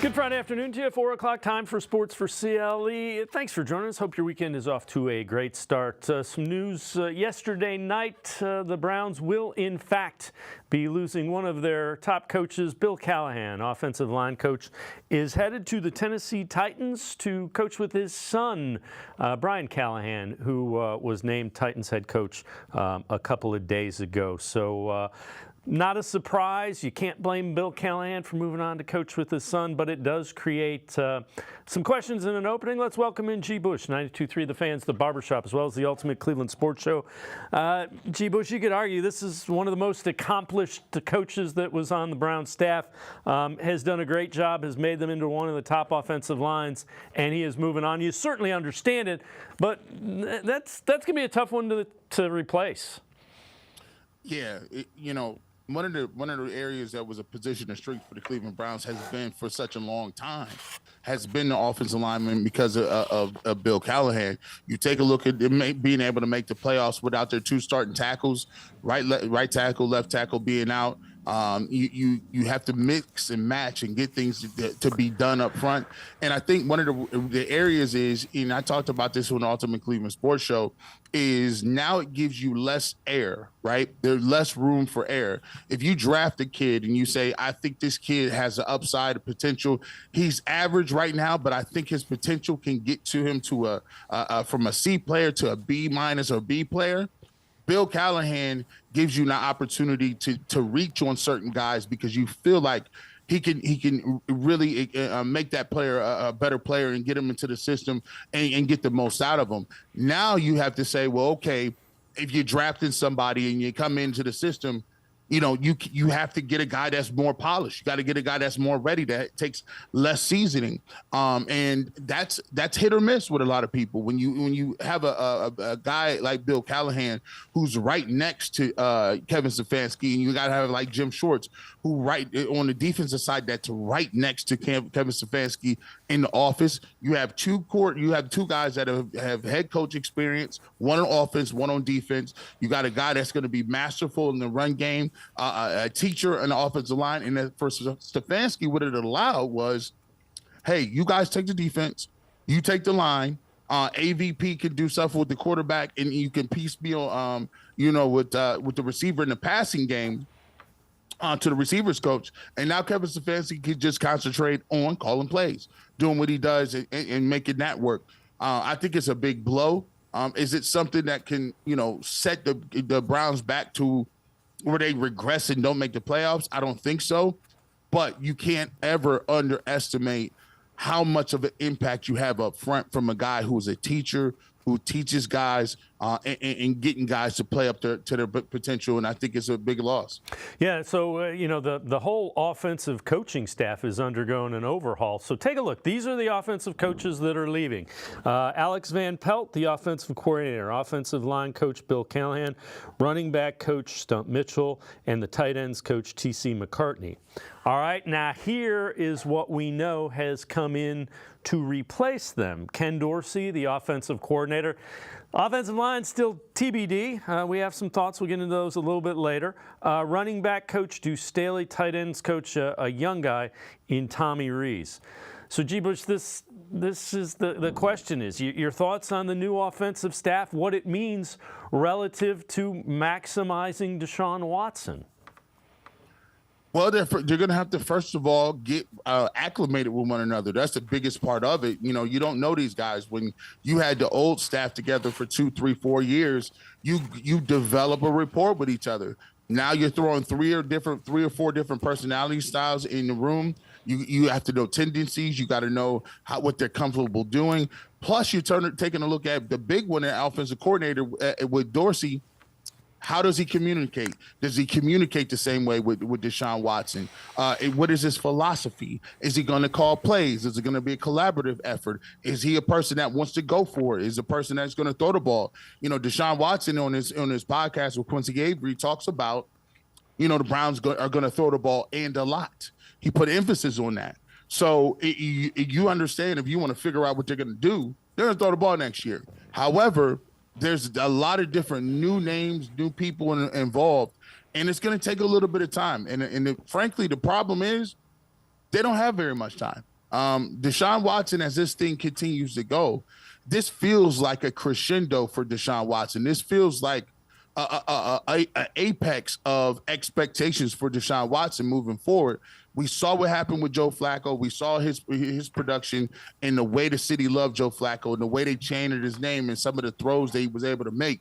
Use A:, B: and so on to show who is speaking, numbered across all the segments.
A: Good Friday afternoon to you. 4 o'clock time for Sports for CLE. Thanks for joining us. Hope your weekend is off to a great start. Some news yesterday night. The Browns will, in fact, be losing one of their top coaches. Bill Callahan, offensive line coach, is headed to the Tennessee Titans to coach with his son, Brian Callahan, who was named Titans head coach a couple of days ago. So not a surprise. You can't blame Bill Callahan for moving on to coach with his son, but it does create some questions in an opening. Let's welcome in G. Bush, 92.3 The Fans, the Barbershop, as well as the Ultimate Cleveland Sports Show. G. Bush, you could argue this is one of the most accomplished coaches that was on the Browns staff, has done a great job, has made them into one of the top offensive lines, and he is moving on. You certainly understand it, but that's going to be a tough one to replace.
B: Yeah, one of the areas that was a position of strength for the Cleveland Browns has been for such a long time, has been the offensive lineman because of Bill Callahan. You take a look at them being able to make the playoffs without their two starting tackles, right tackle, left tackle being out. You have to mix and match and get things to be done up front. And I think one of the areas is, and I talked about this on the Ultimate Cleveland Sports Show, is now it gives you less air, right? There's less room for air. If you draft a kid and you say, I think this kid has an upside potential, he's average right now, but I think his potential can get to him to from a C player to a B minus or B player. Bill Callahan gives you an opportunity to reach on certain guys because you feel like he can really make that player a better player and get him into the system and get the most out of him. Now you have to say, well, okay, if you're drafting somebody and you come into the system, you have to get a guy that's more polished. You got to get a guy that's more ready, that takes less seasoning. And that's hit or miss with a lot of people. When you have a guy like Bill Callahan who's right next to Kevin Stefanski, and you got to have like Jim Schwartz, who right on the defensive side that's right next to Kevin Stefanski in the office. You have two guys that have head coach experience, one on offense, one on defense. You got a guy that's going to be masterful in the run game, a teacher in the offensive line. And for Stefanski, what it allowed was, hey, you guys take the defense, you take the line. AVP can do stuff with the quarterback, and you can piecemeal, with the receiver in the passing game. To the receivers coach, and now Kevin Stefanski can just concentrate on calling plays, doing what he does, and making that work. I think it's a big blow. Is it something that can, set the Browns back to where they regress and don't make the playoffs? I don't think so, but you can't ever underestimate how much of an impact you have up front from a guy who is a teacher, who teaches guys and getting guys to play up to their potential, and I think it's a big loss.
A: Yeah, so, the whole offensive coaching staff is undergoing an overhaul. So take a look. These are the offensive coaches that are leaving. Alex Van Pelt, the offensive coordinator, offensive line coach Bill Callahan, running back coach Stump Mitchell, and the tight ends coach T.C. McCartney. All right, now here is what we know has come in to replace them. Ken Dorsey, the offensive coordinator. Offensive line still TBD. We have some thoughts. We'll get into those a little bit later. Running back coach Deuce Staley, tight ends coach, a young guy in Tommy Rees. So, G. Bush, this is the question is, your thoughts on the new offensive staff, what it means relative to maximizing Deshaun Watson?
B: Well, they're going to have to, first of all, get acclimated with one another. That's the biggest part of it. You don't know these guys. When you had the old staff together for 2, 3, 4 years, you develop a rapport with each other. Now you're throwing three or four different personality styles in the room. You have to know tendencies. You got to know what they're comfortable doing. Plus, you're taking a look at the big one, the offensive coordinator with Dorsey. How does he communicate? Does he communicate the same way with Deshaun Watson? What is his philosophy? Is he going to call plays? Is it going to be a collaborative effort? Is he a person that wants to go for it? Is a person that's going to throw the ball? Deshaun Watson on his podcast with Quincy Avery talks about, the Browns are going to throw the ball and a lot. He put emphasis on that. So you understand, if you want to figure out what they're going to do, they're going to throw the ball next year. However, there's a lot of different new names, new people involved, and it's going to take a little bit of time. And frankly, the problem is they don't have very much time. Deshaun Watson, as this thing continues to go, this feels like a crescendo for Deshaun Watson. This feels like a apex of expectations for Deshaun Watson moving forward. We saw what happened with Joe Flacco. We saw his production and the way the city loved Joe Flacco and the way they chanted his name and some of the throws that he was able to make.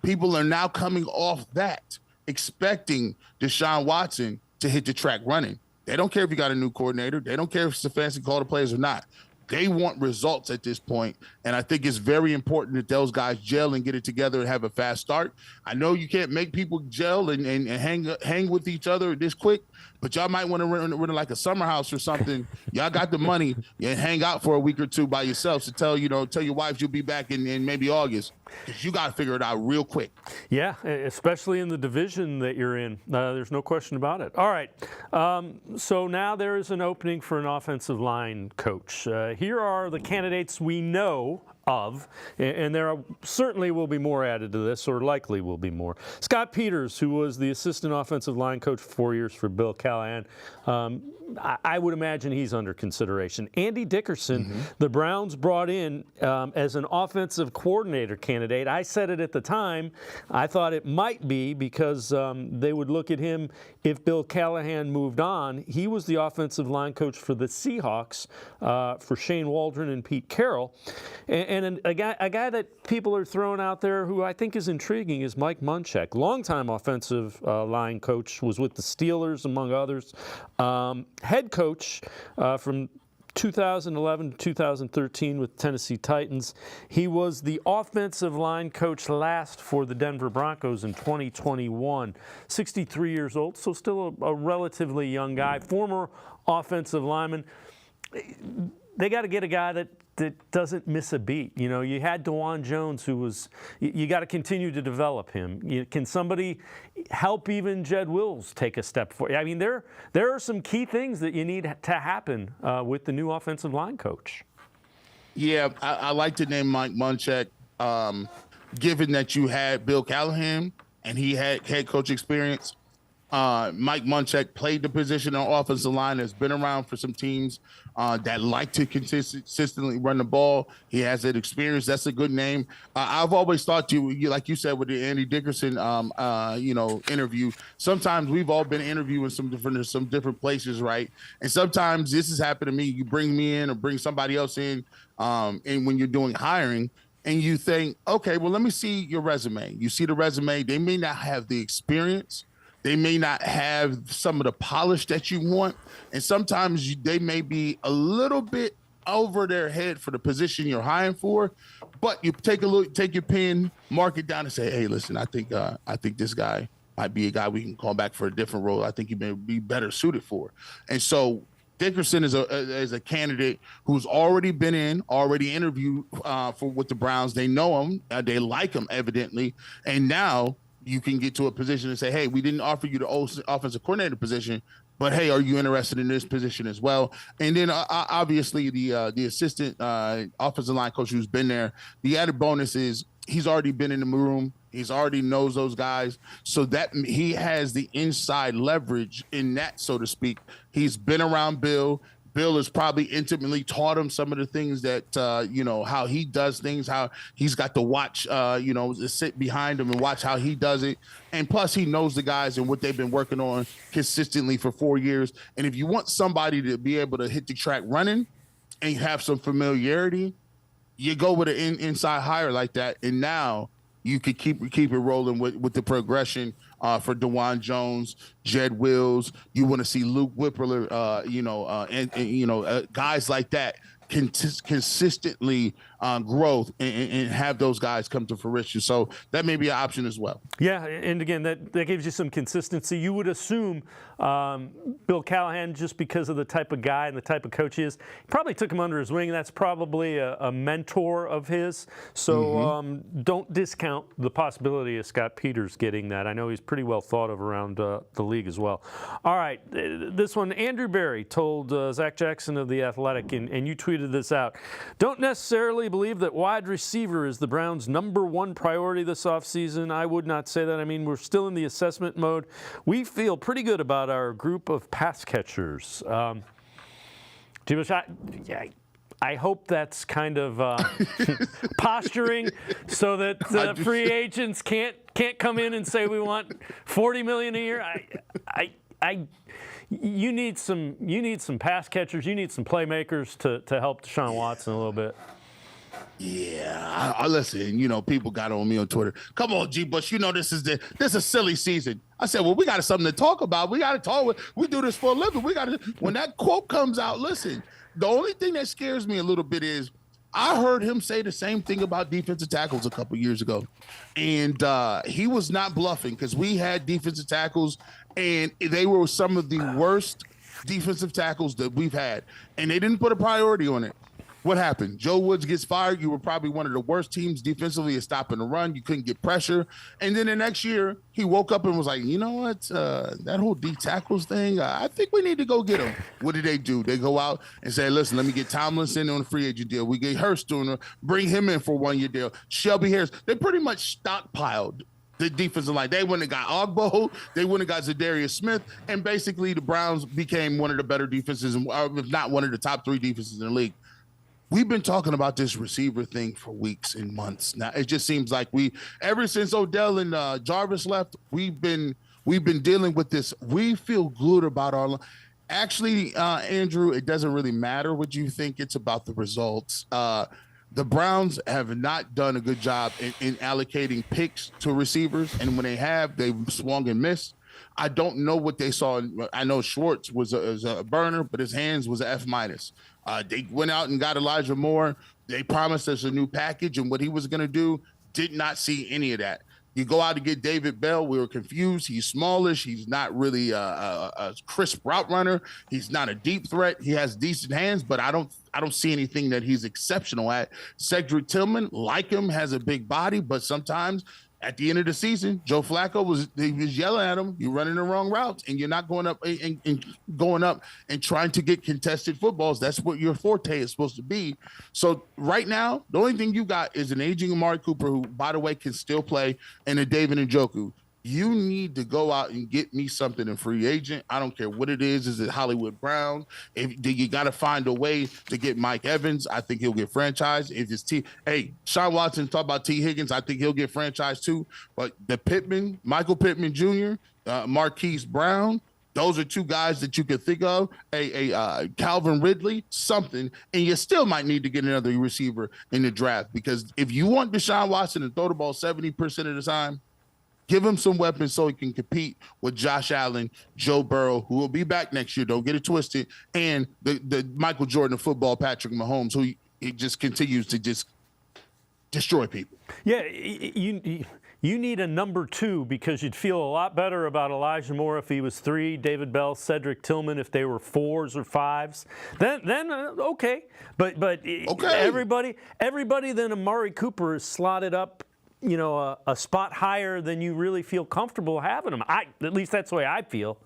B: People are now coming off that, expecting Deshaun Watson to hit the track running. They don't care if you got a new coordinator. They don't care if Stefanski called the plays or not. They want results at this point, and I think it's very important that those guys gel and get it together and have a fast start. I know you can't make people gel and hang with each other this quick, but y'all might want to run like a summer house or something. Y'all got the money and hang out for a week or two by yourselves to tell your wives you'll be back in maybe August, because you got to figure it out real quick.
A: Yeah, especially in the division that you're in. There's no question about it. All right, so now there is an opening for an offensive line coach. Here are the candidates we know of, and there certainly will be more added to this, or likely will be more. Scott Peters, who was the assistant offensive line coach for 4 years for Bill Callahan, I would imagine he's under consideration. Andy Dickerson, the Browns brought in as an offensive coordinator candidate. I said it at the time. I thought it might be because they would look at him if Bill Callahan moved on. He was the offensive line coach for the Seahawks for Shane Waldron and Pete Carroll. And a guy that people are throwing out there who I think is intriguing is Mike Munchak, longtime offensive line coach, was with the Steelers, among others. Head coach from 2011 to 2013 with Tennessee Titans. He was the offensive line coach last for the Denver Broncos in 2021. 63 years old, so still a relatively young guy. Former offensive lineman. They got to get a guy that doesn't miss a beat. You know, you had DeJuan Jones, who was, you got to continue to develop him. Can somebody help even Jed Wills take a step forward? I mean, there are some key things that you need to happen with the new offensive line coach.
B: Yeah, I like to name Mike Munchak, given that you had Bill Callahan and he had head coach experience. Mike Munchak played the position on offensive line, has been around for some teams that like to consistently run the ball. He has that experience. That's a good name. I've always thought you, like you said with the Andy Dickerson, interview. Sometimes we've all been interviewing some different places, right? And sometimes this has happened to me. You bring me in or bring somebody else in, and when you're doing hiring, and you think, okay, well, let me see your resume. You see the resume. They may not have the experience. They may not have some of the polish that you want. And sometimes they may be a little bit over their head for the position you're hiring for. But you take your pen, mark it down and say, hey, listen, I think this guy might be a guy we can call back for a different role. I think he may be better suited for. And so Dickerson is a candidate who's already been already interviewed with the Browns. They know him. They like him, evidently. And now you can get to a position and say, hey, we didn't offer you the offensive coordinator position, but hey, are you interested in this position as well? And then obviously the assistant offensive line coach who's been there, the added bonus is he's already been in the room. He's already knows those guys. So that he has the inside leverage in that, so to speak. He's been around Bill. Bill has probably intimately taught him some of the things that, how he does things, how he's got to watch, sit behind him and watch how he does it. And plus he knows the guys and what they've been working on consistently for 4 years. And if you want somebody to be able to hit the track running and have some familiarity, you go with an inside hire like that. And now you could keep it rolling with the progression for DeJuan Jones, Jed Wills. You want to see Luke Whippler, guys like that consistently growth and have those guys come to fruition. So that may be an option as well.
A: Yeah, and again, that gives you some consistency. You would assume Bill Callahan, just because of the type of guy and the type of coach he is, probably took him under his wing. That's probably a mentor of his. So don't discount the possibility of Scott Peters getting that. I know he's pretty well thought of around the league as well. All right, this one, Andrew Berry told Zach Jackson of The Athletic, and you tweeted this out. Don't necessarily believe that wide receiver is the Browns' #1 priority this offseason. I would not say that. I mean, we're still in the assessment mode. We feel pretty good about our group of pass catchers. Bush, I hope that's kind of posturing so that free agents can't come in and say we want $40 million a year. You need some pass catchers. You need some playmakers to help Deshaun Watson a little bit.
B: Yeah, I listen. You know, people got on me on Twitter. Come on, G. Bush. You know this is a silly season. I said, well, we got something to talk about. We got to talk. We do this for a living. We got to. When that quote comes out, listen. The only thing that scares me a little bit is I heard him say the same thing about defensive tackles a couple years ago, and he was not bluffing because we had defensive tackles, and they were some of the worst defensive tackles that we've had, and they didn't put a priority on it. What happened? Joe Woods gets fired. You were probably one of the worst teams defensively at stopping the run. You couldn't get pressure. And then the next year, he woke up and was like, you know what? That whole D tackles thing, I think we need to go get him. What do? They go out and say, listen, let me get Tomlinson on a free agent deal. We get Hurst on bring him in for a 1-year deal. Shelby Harris. They pretty much stockpiled the defensive line. They wouldn't have got Ogbo. They wouldn't have got Zadarius Smith. And basically, the Browns became one of the better defenses, if not one of the top 3 defenses in the league. We've been talking about this receiver thing for weeks and months. Now it just seems like ever since Odell and Jarvis left, we've been dealing with this. We feel good about our. Actually, Andrew, it doesn't really matter what you think. It's about the results. The Browns have not done a good job in allocating picks to receivers, and when they have, they've swung and missed. I don't know what they saw. I know Schwartz was a burner, but his hands was an F-. They went out and got Elijah Moore. They promised us a new package and what he was going to do. Did not see any of that. You go out to get David Bell. We were confused. He's smallish. He's not really a crisp route runner. He's not a deep threat. He has decent hands, but I don't see anything that he's exceptional at. Cedric Tillman, like him, has a big body, but sometimes at the end of the season, Joe Flacco was yelling at him, you're running the wrong routes, and you're not going up and trying to get contested footballs. That's what your forte is supposed to be. So right now, the only thing you got is an aging Amari Cooper, who, by the way, can still play, and a David Njoku. You need to go out and get me something in free agent. I don't care what it is. Is it Hollywood Brown? You got to find a way to get Mike Evans. I think he'll get franchised. If it's Sean Watson talk about T. Higgins, I think he'll get franchised too. But the Michael Pittman Jr., Marquise Brown, those are 2 guys that you could think of. Calvin Ridley, something, and you still might need to get another receiver in the draft, because if you want Deshaun Watson to throw the ball 70% of the time, give him some weapons so he can compete with Josh Allen, Joe Burrow, who will be back next year, don't get it twisted, and the Michael Jordan of football, Patrick Mahomes, who he just continues to just destroy people.
A: Yeah, you need a number 2, because you'd feel a lot better about Elijah Moore if he was 3, David Bell, Cedric Tillman if they were 4s or 5s. Then okay. But okay. Everybody then Amari Cooper is slotted up, a spot higher than you really feel comfortable having him. At least that's the way I feel.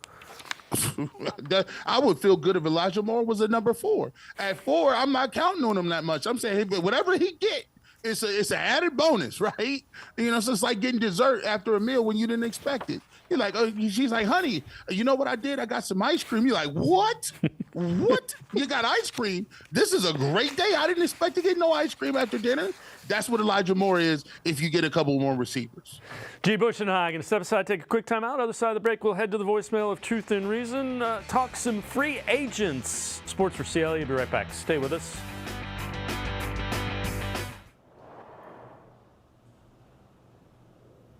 B: I would feel good if Elijah Moore was a number 4. At 4, I'm not counting on him that much. I'm saying, hey, whatever he get, it's an added bonus, right? So it's like getting dessert after a meal when you didn't expect it. You're like, she's like, honey, you know what I did? I got some ice cream. You're like, what? What? You got ice cream? This is a great day. I didn't expect to get no ice cream after dinner. That's what Elijah Moore is if you get a couple more receivers.
A: G. Bush and I are going to step aside, take a quick time out. Other side of the break, we'll head to the voicemail of Truth and Reason, talk some free agents. Sports4CLE, we'll be right back. Stay with us.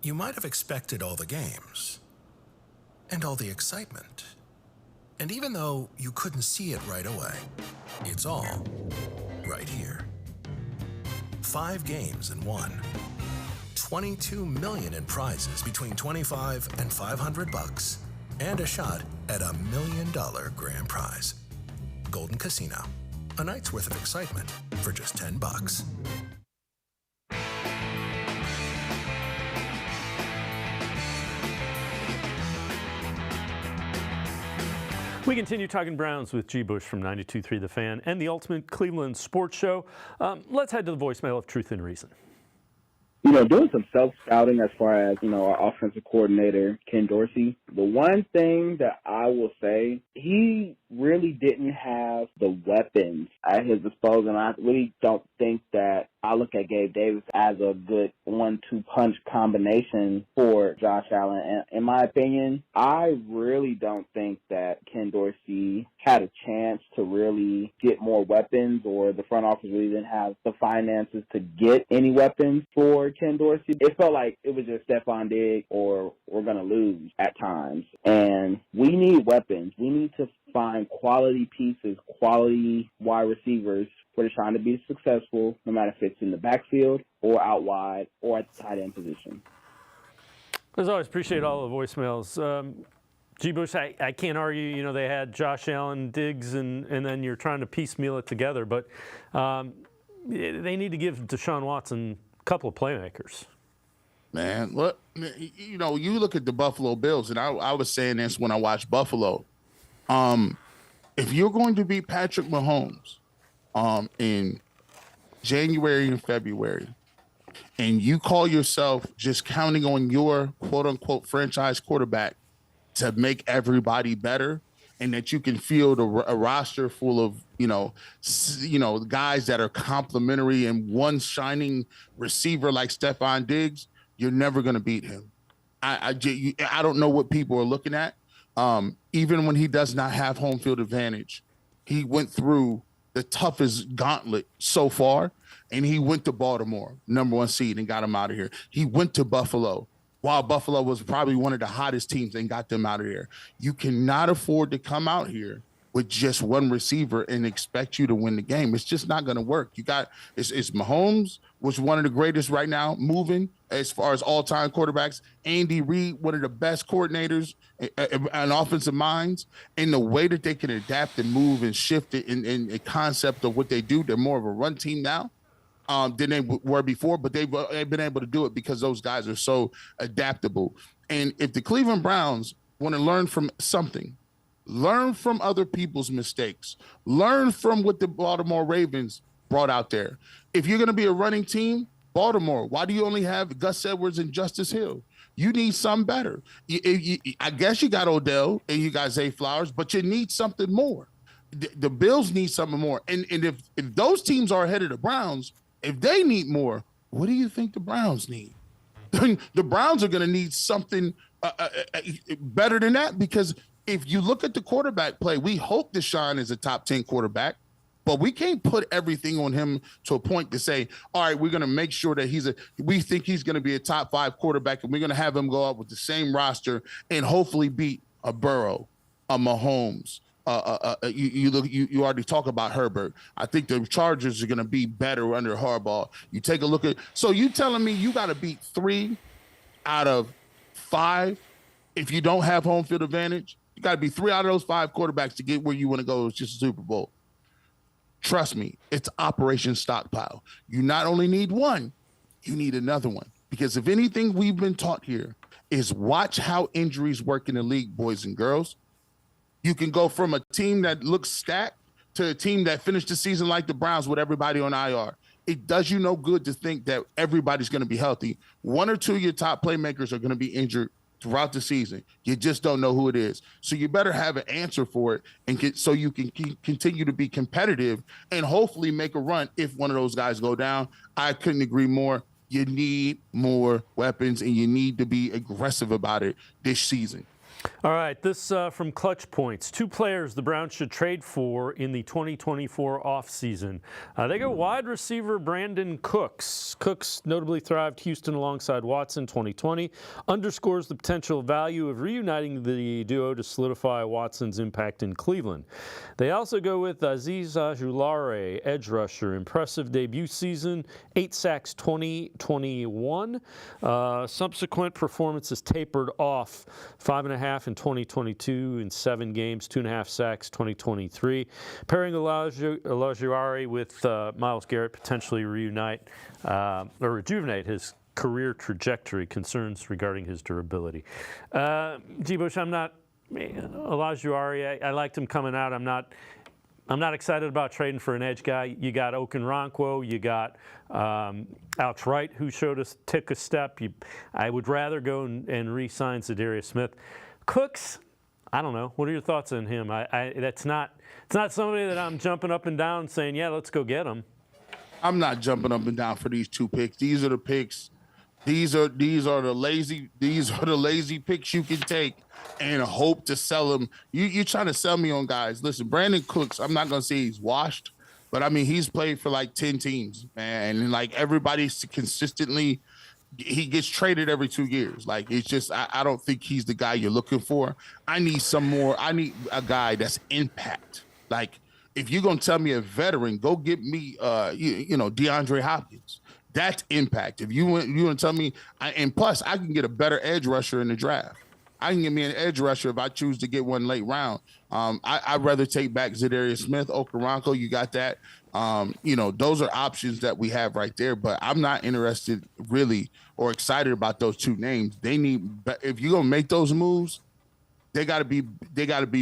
C: You might have expected all the games and all the excitement. And even though you couldn't see it right away, it's all right here. 5 games in 1. $22 million in prizes between $25 and $500, and a shot at $1 million grand prize. Golden Casino, a night's worth of excitement for just $10.
A: We continue talking Browns with G. Bush from 92.3 The Fan and the Ultimate Cleveland Sports Show. Let's head to the voicemail of Truth and Reason.
D: doing some self-scouting as far as, our offensive coordinator, Ken Dorsey. The one thing that I will say, he really didn't have the weapons at his disposal. And I really don't think that I look at Gabe Davis as a good 1-2 punch combination for Josh Allen. And in my opinion, I really don't think that Ken Dorsey had a chance to really get more weapons, or the front office really didn't have the finances to get any weapons for Ken Dorsey. It felt like it was just Stephon Diggs or we're going to lose at times. And we need weapons. We need to find quality pieces, quality wide receivers for Deshaun to be successful, no matter if it's in the backfield or out wide or at the tight end position.
A: As always, appreciate all the voicemails. G. Bush, I can't argue, they had Josh Allen, Diggs, and then you're trying to piecemeal it together. But they need to give Deshaun Watson a couple of playmakers.
B: Man, look, you look at the Buffalo Bills, and I was saying this when I watched Buffalo. If you're going to beat Patrick Mahomes in January and February, and you call yourself just counting on your quote-unquote franchise quarterback to make everybody better, and that you can field a roster full of, guys that are complimentary and one shining receiver like Stephon Diggs, you're never going to beat him. I don't know what people are looking at. Even when he does not have home field advantage, he went through the toughest gauntlet so far, and he went to Baltimore, #1 seed, and got him out of here. He went to Buffalo, while Buffalo was probably one of the hottest teams, and got them out of here. You cannot afford to come out here with just one receiver and expect you to win the game. It's just not going to work. It's Mahomes, which is one of the greatest right now, moving as far as all-time quarterbacks. Andy Reid, one of the best coordinators and offensive minds. And the way that they can adapt and move and shift it in the concept of what they do, they're more of a run team now than they were before, but they've been able to do it because those guys are so adaptable. And if the Cleveland Browns want to learn from something, learn from other people's mistakes, learn from what the Baltimore Ravens brought out there. If you're going to be a running team, Baltimore, why do you only have Gus Edwards and Justice Hill? You need something better. I guess you got Odell and you got Zay Flowers, but you need something more. The Bills need something more. And if those teams are ahead of the Browns, if they need more, what do you think the Browns need? The Browns are going to need something better than that, because if you look at the quarterback play, we hope Deshaun is a top 10 quarterback, but we can't put everything on him to a point to say, all right, we're going to make sure that we think he's going to be a top 5 quarterback, and we're going to have him go out with the same roster and hopefully beat a Burrow, a Mahomes. You already talk about Herbert. I think the Chargers are going to be better under Harbaugh. You take a look at, so you telling me you got to beat 3 out of 5 if you don't have home field advantage? You got to be 3 out of those 5 quarterbacks to get where you want to go. It's just a Super Bowl. Trust me, it's Operation Stockpile. You not only need one, you need another one. Because if anything we've been taught here is watch how injuries work in the league, boys and girls. You can go from a team that looks stacked to a team that finished the season like the Browns with everybody on IR. It does you no good to think that everybody's going to be healthy. 1 or 2 of your top playmakers are going to be injured throughout the season. You just don't know who it is. So you better have an answer for it so you can continue to be competitive and hopefully make a run if one of those guys go down. I couldn't agree more. You need more weapons, and you need to be aggressive about it this season.
A: All right, this from Clutch Points. 2 players the Browns should trade for in the 2024 offseason. They go wide receiver Brandon Cooks. Cooks notably thrived Houston alongside Watson 2020, underscores the potential value of reuniting the duo to solidify Watson's impact in Cleveland. They also go with Azeez Ojulari, edge rusher. Impressive debut season, 8 sacks 2021. Subsequent performances tapered off, 5.5 in 2022 in 7 games, 2.5 sacks 2023. Pairing Ojulari with Myles Garrett potentially rejuvenate his career trajectory. Concerns regarding his durability. G. Bush, I'm not Ojulari. I liked him coming out. I'm I'm not excited about trading for an edge guy. You got Okoronkwo, you got Alex Wright, who took a step. I would rather go and re-sign Zadarius Smith. Cooks, I don't know. What are your thoughts on him? It's not somebody that I'm jumping up and down saying, yeah, let's go get him.
B: I'm not jumping up and down for these 2 picks. These are the picks. These are the lazy picks you can take and hope to sell them. You're trying to sell me on guys. Listen, Brandon Cooks, I'm not gonna say he's washed, but I mean he's played for like 10 teams, man, and like everybody's consistently. He gets traded every 2 years. Like, it's just, I don't think he's the guy you're looking for. I need a guy that's impact. Like, if you're going to tell me a veteran, go get me, DeAndre Hopkins. That's impact. If you want to tell me, and plus, I can get a better edge rusher in the draft. I can get me an edge rusher if I choose to get one late round. I'd rather take back Zadarius Smith, Okoronkwo. You got that. Those are options that we have right there. But I'm not interested really or excited about those 2 names. If you're gonna make those moves, they got to be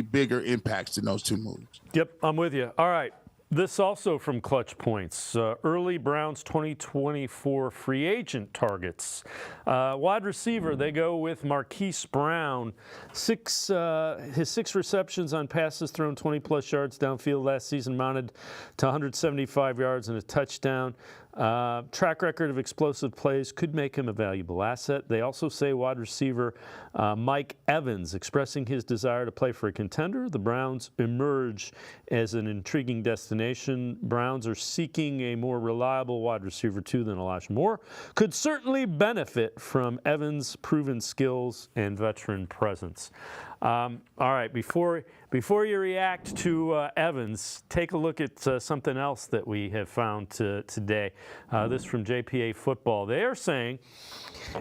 B: bigger impacts than those 2 moves.
A: Yep, I'm with you. All right. This also from Clutch Points. Early Browns 2024 free agent targets. Wide receiver, they go with Marquise Brown. His 6 receptions on passes thrown 20-plus yards downfield last season mounted to 175 yards and a touchdown. Track record of explosive plays could make him a valuable asset. They also say wide receiver Mike Evans expressing his desire to play for a contender. The Browns emerge as an intriguing destination. Browns are seeking a more reliable wide receiver too than Elijah Moore. Could certainly benefit from Evans' proven skills and veteran presence. All right, before you react to Evans, take a look at something else that we have found today. This from JPA Football. They are saying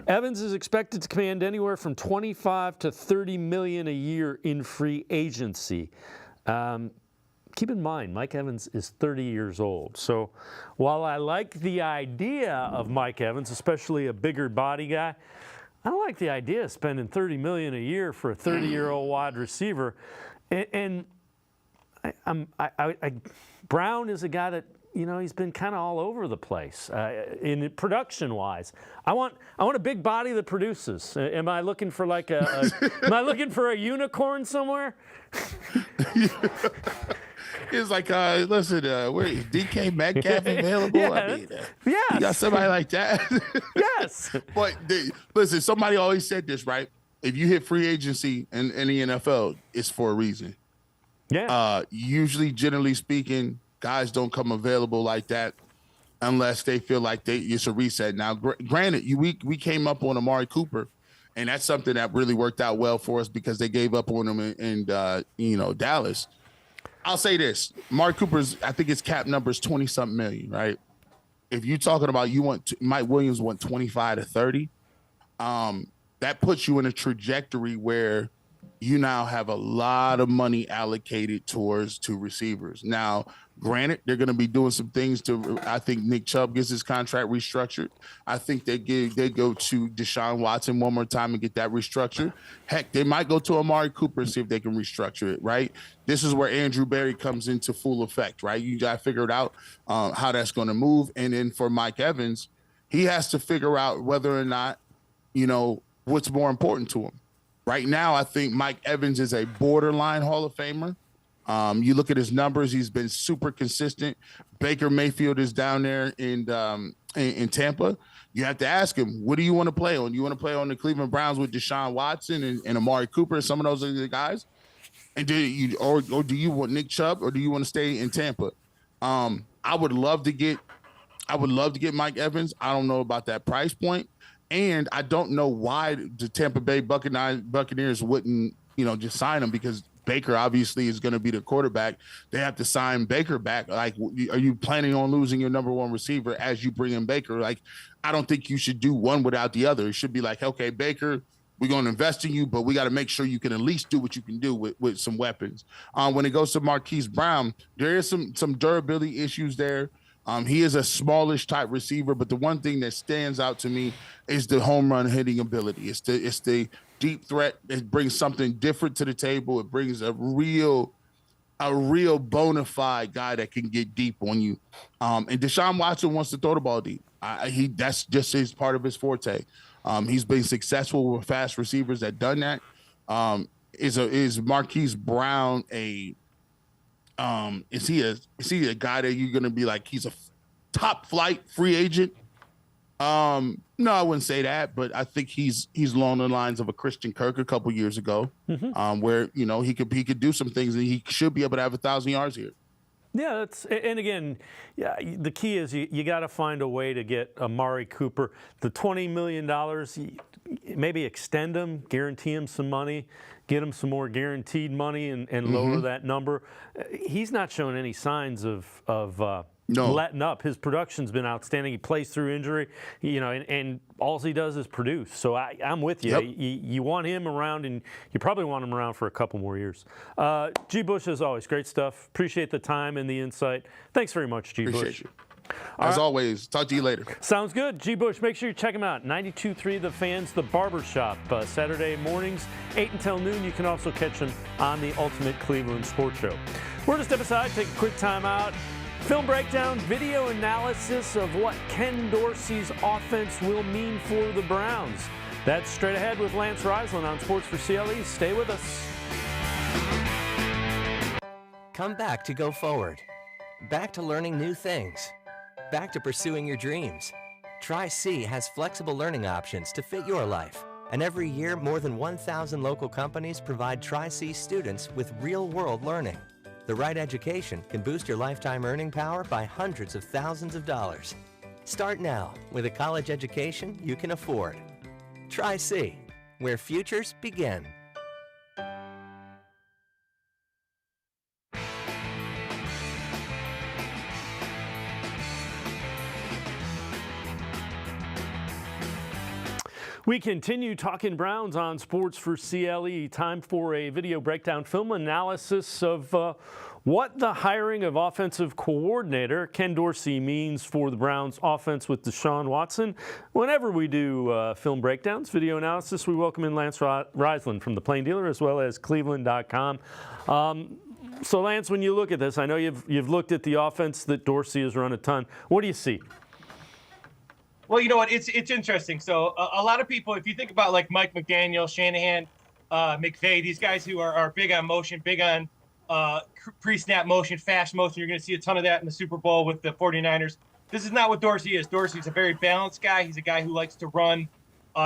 A: Evans is expected to command anywhere from $25 to $30 million a year in free agency. Keep in mind, Mike Evans is 30 years old. So while I like the idea of Mike Evans, especially a bigger body guy, I don't like the idea of spending $30 million a year for a 30-year-old wide receiver. And Brown is a guy that, he's been kind of all over the place in production-wise. I want a big body that produces. Am I looking for am I looking for a unicorn somewhere?
B: It's like, listen, where is DK Metcalf available?
A: Yeah, yes.
B: You got somebody like that?
A: Yes.
B: But listen, somebody always said this, right? If you hit free agency in the NFL, it's for a reason.
A: Yeah.
B: Usually, generally speaking, guys don't come available like that unless they feel like it's a reset. Now, granted, we came up on Amari Cooper, and that's something that really worked out well for us because they gave up on him in Dallas. I'll say this: Amari Cooper's, I think his cap number is 20-something million, right? If you're talking about Mike Williams want 25 to 30, that puts you in a trajectory where you now have a lot of money allocated towards 2 receivers. Now, granted, they're going to be doing some things I think Nick Chubb gets his contract restructured. I think they go to Deshaun Watson one more time and get that restructured. Heck, they might go to Amari Cooper and see if they can restructure it, right? This is where Andrew Berry comes into full effect, right? You got to figure it out how that's going to move. And then for Mike Evans, he has to figure out whether or not, what's more important to him. Right now, I think Mike Evans is a borderline Hall of Famer. You look at his numbers; he's been super consistent. Baker Mayfield is down there in Tampa. You have to ask him, what do you want to play on? You want to play on the Cleveland Browns with Deshaun Watson and Amari Cooper? Some of those are the guys. And do you want Nick Chubb, or do you want to stay in Tampa? I would love to get Mike Evans. I don't know about that price point. And I don't know why the Tampa Bay Buccaneers wouldn't, just sign him, because Baker obviously is going to be the quarterback. They have to sign Baker back. Like, are you planning on losing your number 1 receiver as you bring in Baker? Like, I don't think you should do one without the other. It should be like, okay, Baker, we're going to invest in you, but we got to make sure you can at least do what you can do with some weapons. When it goes to Marquise Brown, there is some durability issues there. He is a smallish type receiver, but the one thing that stands out to me is the home run hitting ability. It's the deep threat. It brings something different to the table. It brings a real a real bona fide guy that can get deep on you. And Deshaun Watson wants to throw the ball deep. That's just his part of his forte. He's been successful with fast receivers that done that. Is Marquise Brown is he a guy that you're gonna be like he's a top flight free agent? No, I wouldn't say that, but I think he's along the lines of a Christian Kirk a couple years ago, where he could do some things and he should be able to have 1,000 yards here.
A: Yeah, and again, the key is you got to find a way to get Amari Cooper. The $20 million, maybe extend him, guarantee him some money, get him some more guaranteed money, and lower that number. He's not showing any signs of letting up. His production's been outstanding. He plays through injury, and all he does is produce. So I'm with you.
B: Yep.
A: You want him around, and you probably want him around for a couple more years. G. Bush, as always, great stuff. Appreciate the time and the insight. Thanks very much, G.
B: Appreciate
A: Bush.
B: you. As always, talk to you later.
A: Sounds good. G. Bush, make sure you check him out. 92.3 The Fans, The Barbershop, Saturday mornings, 8 until noon. You can also catch him on the Ultimate Cleveland Sports Show. We're going to step aside, take a quick time out. Film breakdown, video analysis of what Ken Dorsey's offense will mean for the Browns. That's straight ahead with Lance Reisland on Sports4CLE. Stay with us.
E: Come back to go forward. Back to learning new things. Back to pursuing your dreams. Tri-C has flexible learning options to fit your life. And every year, more than 1,000 local companies provide Tri-C students with real-world learning. The right education can boost your lifetime earning power by hundreds of thousands of dollars. Start now with a college education you can afford. Tri-C, where futures begin.
A: We continue talking Browns on Sports4CLE. Time for a video breakdown, film analysis of what the hiring of offensive coordinator Ken Dorsey means for the Browns offense with Deshaun Watson. Whenever we do film breakdowns, video analysis, we welcome in Lance Reisland from the Plain Dealer as well as cleveland.com. So Lance, when you look at this, I know you've looked at the offense that Dorsey has run a ton. What do you see?
F: Well, you know what? It's interesting. So a lot of people, if you think about like Mike McDaniel, Shanahan, McVay, these guys who are big on motion, big on pre-snap motion, fast motion, you're going to see a ton of that in the Super Bowl with the 49ers. This is not what Dorsey is. Dorsey's a very balanced guy. He's a guy who likes to run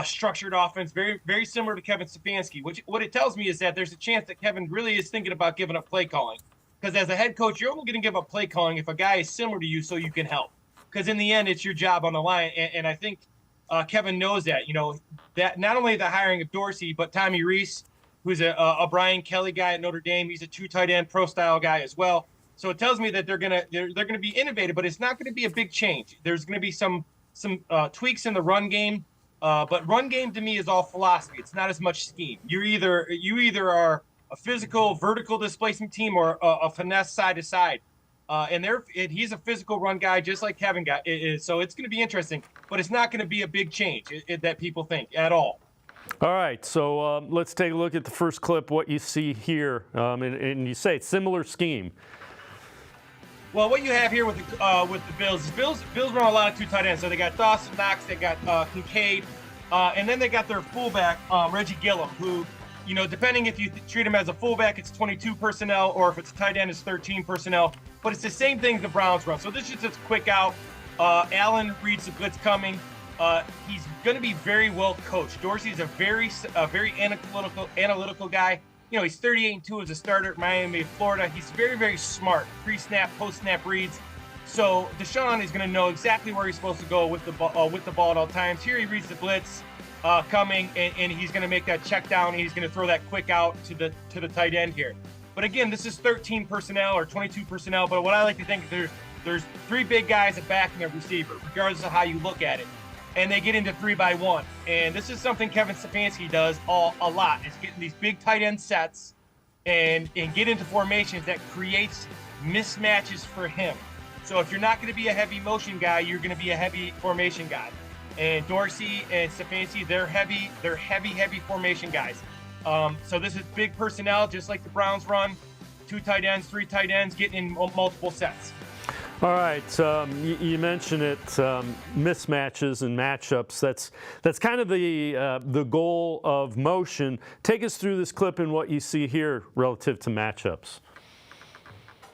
F: structured offense, very, very similar to Kevin Stefanski, which what it tells me is that there's a chance that Kevin really is thinking about giving up play calling. Because as a head coach, you're only going to give up play calling if a guy is similar to you so you can help. Because in the end, it's your job on the line. And I think Kevin knows that, that not only the hiring of Dorsey, but Tommy Rees, who's a Brian Kelly guy at Notre Dame. He's a 2 tight end pro style guy as well. So it tells me that they're gonna be innovative, but it's not going to be a big change. There's going to be some tweaks in the run game, but run game to me is all philosophy. It's not as much scheme. You either are a physical vertical displacement team or a finesse side to side. And he's a physical run guy, just like Kevin is. So it's going to be interesting, but it's not going to be a big change that people think at all.
A: All right, so let's take a look at the first clip, what you see here. And you say it's similar scheme.
F: Well, what you have here with the Bills is Bills run a lot of 2 tight ends. So they got Dawson Knox, they got Kincaid, and then they got their fullback, Reggie Gillum, who, depending if you treat him as a fullback, it's 22 personnel, or if it's a tight end, it's 13 personnel. But it's the same thing the Browns run. So this is just a quick out. Allen reads the blitz coming. He's going to be very well coached. Dorsey's a very analytical guy. He's 38-2 as a starter at Miami, Florida. He's very, very smart. Pre-snap, post-snap reads. So Deshaun is going to know exactly where he's supposed to go with the ball at all times. Here he reads the blitz coming, and he's going to make that check down. And he's going to throw that quick out to the tight end here. But again, this is 13 personnel or 22 personnel. But what I like to think is there's 3 big guys at backing a receiver, regardless of how you look at it. And they get into 3-by-1. And this is something Kevin Stefanski does a lot, is getting these big tight end sets and get into formations that creates mismatches for him. So if you're not going to be a heavy motion guy, you're going to be a heavy formation guy. And Dorsey and Stefanski, they're heavy formation guys. So this is big personnel, just like the Browns run. 2 tight ends, 3 tight ends, getting in multiple sets.
A: All right, you mentioned it, mismatches and matchups. That's kind of the goal of motion. Take us through this clip and what you see here relative to matchups.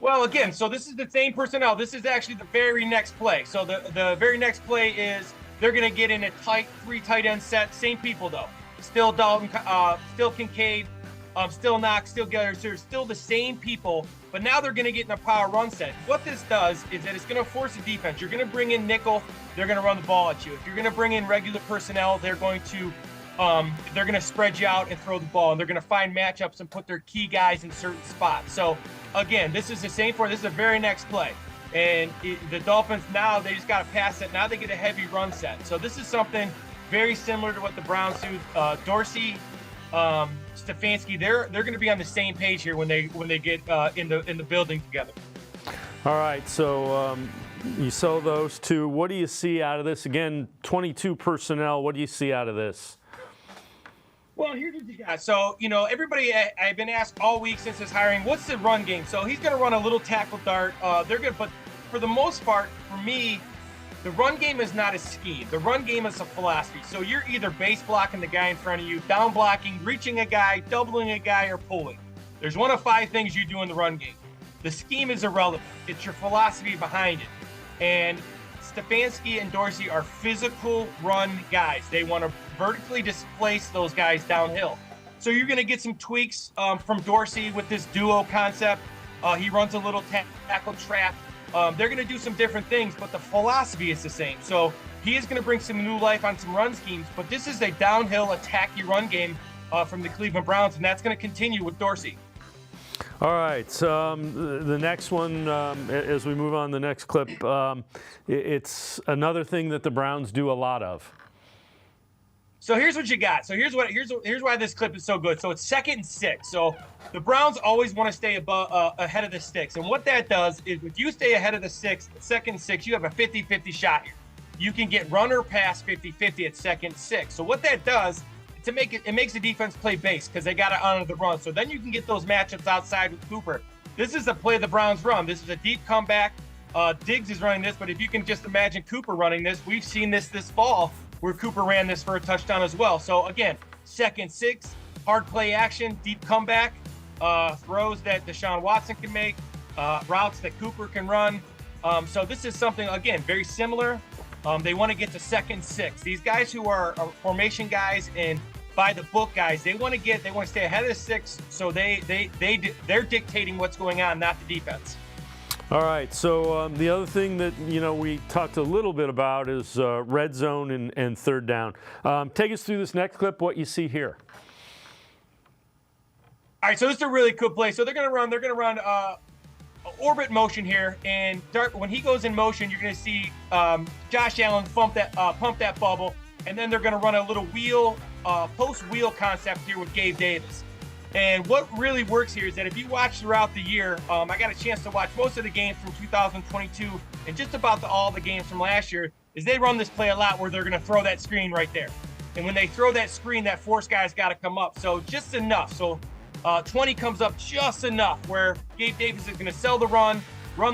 F: Well, again, so this is the same personnel. This is actually the very next play. So the very next play is they're going to get in a tight 3 tight end set. Same people though. Still Dalton, still Kincaid, still Knox, still Garrett, still the same people. But now they're going to get in a power run set. What this does is that it's going to force the defense. You're going to bring in nickel. They're going to run the ball at you. If you're going to bring in regular personnel, they're going to spread you out and throw the ball. And they're going to find matchups and put their key guys in certain spots. So again, this is the same for this is the very next play. And the Dolphins now, they just got to pass it. Now they get a heavy run set. So this is something very similar to what the Browns do. Dorsey, Stefanski, they're going to be on the same page here when they get in the building together.
A: All right, so you saw those two. What do you see out of this? Again, 22 personnel. What do you see out of this?
F: Well, here's what you got. So, everybody, I've been asked all week since his hiring, what's the run game? So he's going to run a little tackle dart. But for the most part, for me, the run game is not a scheme. The run game is a philosophy. So you're either base blocking the guy in front of you, down blocking, reaching a guy, doubling a guy, or pulling. There's 1 of 5 things you do in the run game. The scheme is irrelevant. It's your philosophy behind it. And Stefanski and Dorsey are physical run guys. They want to vertically displace those guys downhill. So you're going to get some tweaks from Dorsey with this duo concept. He runs a little tackle trap. They're going to do some different things, but the philosophy is the same. So he is going to bring some new life on some run schemes, but this is a downhill attacky run game from the Cleveland Browns, and that's going to continue with Dorsey.
A: All right, the next one, as we move on to the next clip, it's another thing that the Browns do a lot of.
F: So here's what you got. So here's why this clip is so good. So it's 2nd and 6. So the Browns always want to stay ahead of the sticks. And what that does is if you stay ahead of the 2nd and 6, you have a 50-50 shot here. You can get run or pass 50-50 at 2nd and 6. So what that does, it makes the defense play base because they got to honor the run. So then you can get those matchups outside with Cooper. This is a play the Browns run. This is a deep comeback. Diggs is running this, but if you can just imagine Cooper running this, we've seen this fall where Cooper ran this for a touchdown as well. So again, 2nd, 6, hard play action, deep comeback, throws that Deshaun Watson can make, routes that Cooper can run. So this is something, again, very similar. They want to get to 2nd, 6. These guys who are formation guys and by the book guys, they want to stay ahead of the 6. So they're dictating what's going on, not the defense.
A: All right, so the other thing that, we talked a little bit about is red zone and 3rd down. Take us through this next clip, what you see here.
F: All right, so this is a really cool play. So they're going to run orbit motion here, and when he goes in motion, you're going to see Josh Allen pump that bubble, and then they're going to run a little post wheel concept here with Gabe Davis. And what really works here is that if you watch throughout the year, I got a chance to watch most of the games from 2022 and just about all the games from last year, is they run this play a lot where they're going to throw that screen right there. And when they throw that screen, that force guy's got to come up. So just enough. So 20 comes up just enough where Gabe Davis is going to sell the run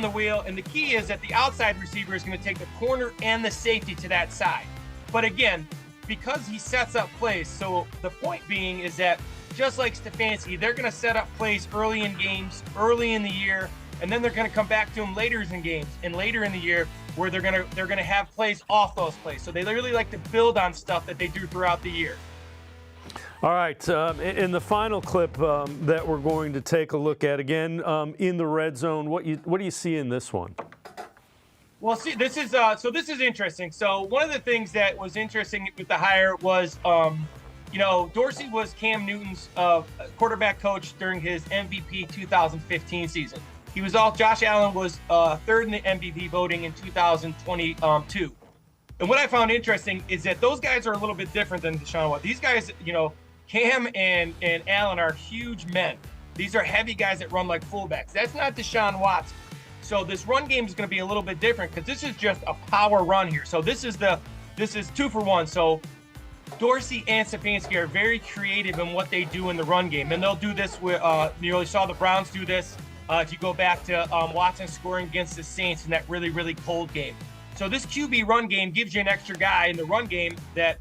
F: the wheel. And the key is that the outside receiver is going to take the corner and the safety to that side. But again, because he sets up plays, so the point being is that just like Stefanski, they're going to set up plays early in games, early in the year, and then they're going to come back to them later in games and later in the year where they're going to have plays off those plays. So they really like to build on stuff that they do throughout the year.
A: All right, in the final clip that we're going to take a look at again in the red zone, what do you see in this one?
F: Well, see, this is interesting. So one of the things that was interesting with the hire was, Dorsey was Cam Newton's quarterback coach during his MVP 2015 season. Josh Allen was 3rd in the MVP voting in 2022. And what I found interesting is that those guys are a little bit different than Deshaun Watson. These guys, Cam and Allen are huge men. These are heavy guys that run like fullbacks. That's not Deshaun Watson. So this run game is going to be a little bit different because this is just a power run here. So this is 2 for 1. So Dorsey and Stefanski are very creative in what they do in the run game, and they'll do this with. You saw the Browns do this If you go back to Watson scoring against the Saints in that really, really cold game. So this QB run game gives you an extra guy in the run game that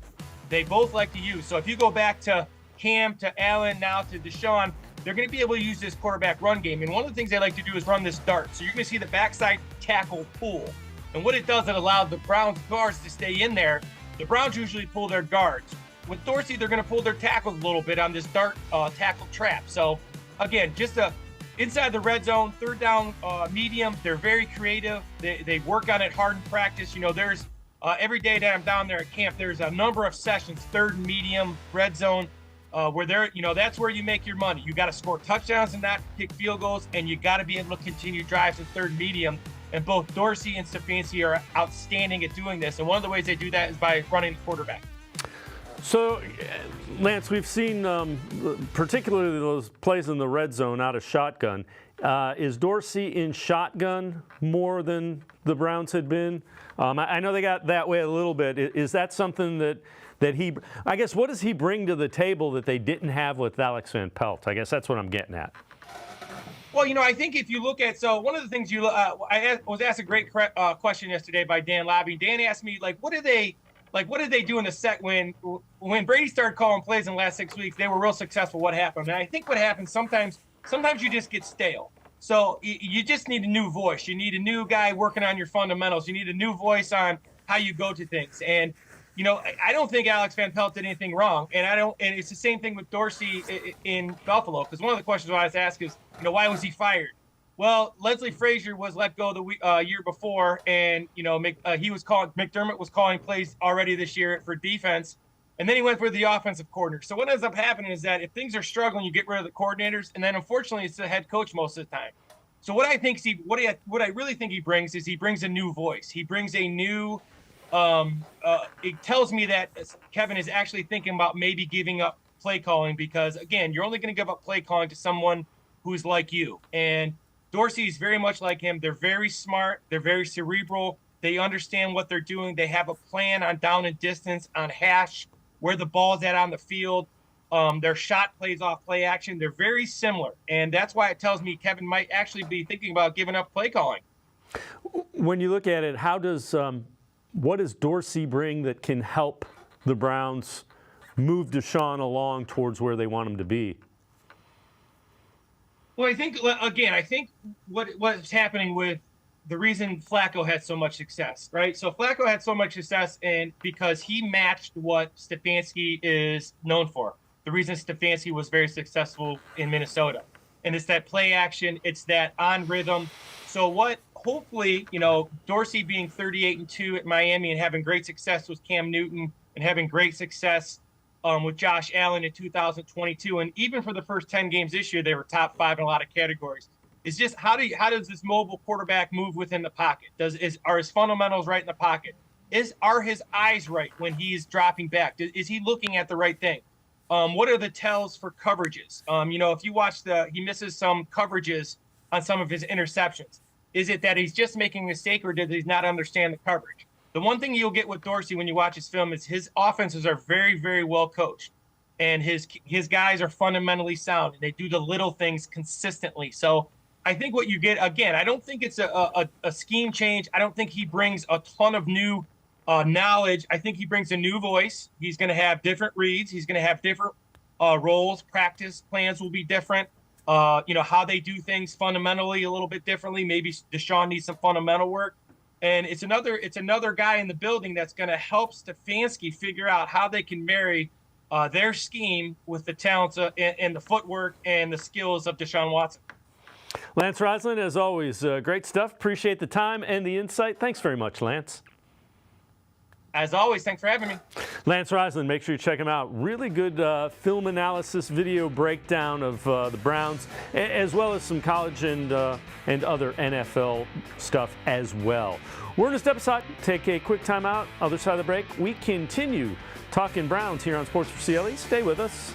F: they both like to use. So if you go back to Cam, to Allen, now to Deshaun, they're going to be able to use this quarterback run game. And one of the things they like to do is run this dart. So you're going to see the backside tackle pull. And what it does, it allows the Browns guards to stay in there. The Browns usually pull their guards. With Dorsey, they're going to pull their tackles a little bit on this dart tackle trap. So again, just inside the red zone, third down, medium. They're very creative. They work on it hard in practice. You know, there's every day that I'm down there at camp, there's a number of sessions, third and medium, red zone, where that's where you make your money. You got to score touchdowns and not kick field goals, and you got to be able to continue drives in third and medium. And both Dorsey and Stefanski are outstanding at doing this. And one of the ways they do that is by running the quarterback.
A: So, Lance, we've seen particularly those plays in the red zone out of shotgun. Is Dorsey in shotgun more than the Browns had been? I know they got that way a little bit. Is that something that he – I guess what does he bring to the table that they didn't have with Alex Van Pelt? I guess that's what I'm getting at.
F: Well, I think if you look at – so one of the things I was asked a great question yesterday by Dan Lobby. Dan asked me, what did they do in the set when Brady started calling plays in the last 6 weeks? They were real successful. What happened? And I think what happens sometimes you just get stale. So you just need a new voice. You need a new guy working on your fundamentals. You need a new voice on how you go to things. And I don't think Alex Van Pelt did anything wrong. And it's the same thing with Dorsey in Buffalo. Because one of the questions I was asked is, why was he fired? Well, Leslie Frazier was let go the year before, and McDermott was calling plays already this year for defense, and then he went for the offensive coordinator. So what ends up happening is that if things are struggling, you get rid of the coordinators, and then unfortunately it's the head coach most of the time. So what I really think he brings is he brings a new voice. He brings a new. It tells me that Kevin is actually thinking about maybe giving up play calling because again, you're only going to give up play calling to someone who's like you and. Dorsey is very much like him. They're very smart. They're very cerebral. They understand what they're doing. They have a plan on down and distance, on hash, where the ball's at on the field. Their shot plays off play action. They're very similar. And that's why it tells me Kevin might actually be thinking about giving up play calling.
A: When you look at it, what does Dorsey bring that can help the Browns move Deshaun along towards where they want him to be?
F: Well, I think what's happening with the reason Flacco had so much success, right? So Flacco had so much success because he matched what Stefanski is known for. The reason Stefanski was very successful in Minnesota. And it's that play action. It's that on rhythm. So hopefully, Dorsey being 38-2 at Miami and having great success with Cam Newton and having great success with Josh Allen in 2022, and even for the first 10 games this year, they were top 5 in a lot of categories. It's just how does this mobile quarterback move within the pocket? Are his fundamentals right in the pocket? Are his eyes right when he's dropping back? Is he looking at the right thing? What are the tells for coverages? If you watch he misses some coverages on some of his interceptions. Is it that he's just making a mistake, or does he not understand the coverage? The one thing you'll get with Dorsey when you watch his film is his offenses are very, very well coached, and his guys are fundamentally sound, and they do the little things consistently. So I think what you get, again, I don't think it's a scheme change. I don't think he brings a ton of new knowledge. I think he brings a new voice. He's going to have different reads. He's going to have different roles. Practice plans will be different. How they do things fundamentally a little bit differently. Maybe Deshaun needs some fundamental work. And it's another guy in the building that's going to help Stefanski figure out how they can marry their scheme with the talents and the footwork and the skills of Deshaun Watson.
A: Lance Reisland, as always, great stuff. Appreciate the time and the insight. Thanks very much, Lance.
F: As always, thanks for having me.
A: Lance Reisland, make sure you check him out. Really good film analysis, video breakdown of the Browns, as well as some college and other NFL stuff as well. We're going to step aside, take a quick time out. Other side of the break, we continue talking Browns here on Sports4CLE. Stay with us.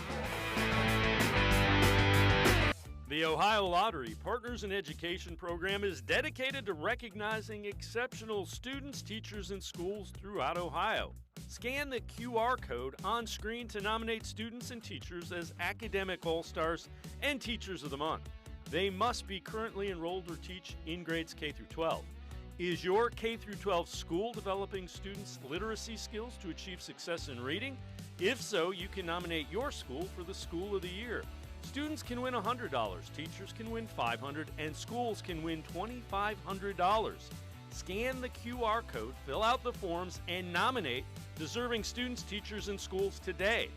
A: The Ohio Lottery Partners in Education program is dedicated to recognizing exceptional students, teachers, and schools throughout Ohio. Scan the QR code on screen to nominate students and teachers as Academic All-Stars and Teachers of the Month. They must be currently enrolled or teach in grades K through 12. Is your K through 12 school developing students' literacy skills to achieve success in reading? If so, you can nominate your school for the School of the Year. Students can win $100, teachers can win $500, and schools can win $2,500. Scan the QR code, fill out the forms, and nominate deserving students, teachers, and schools today.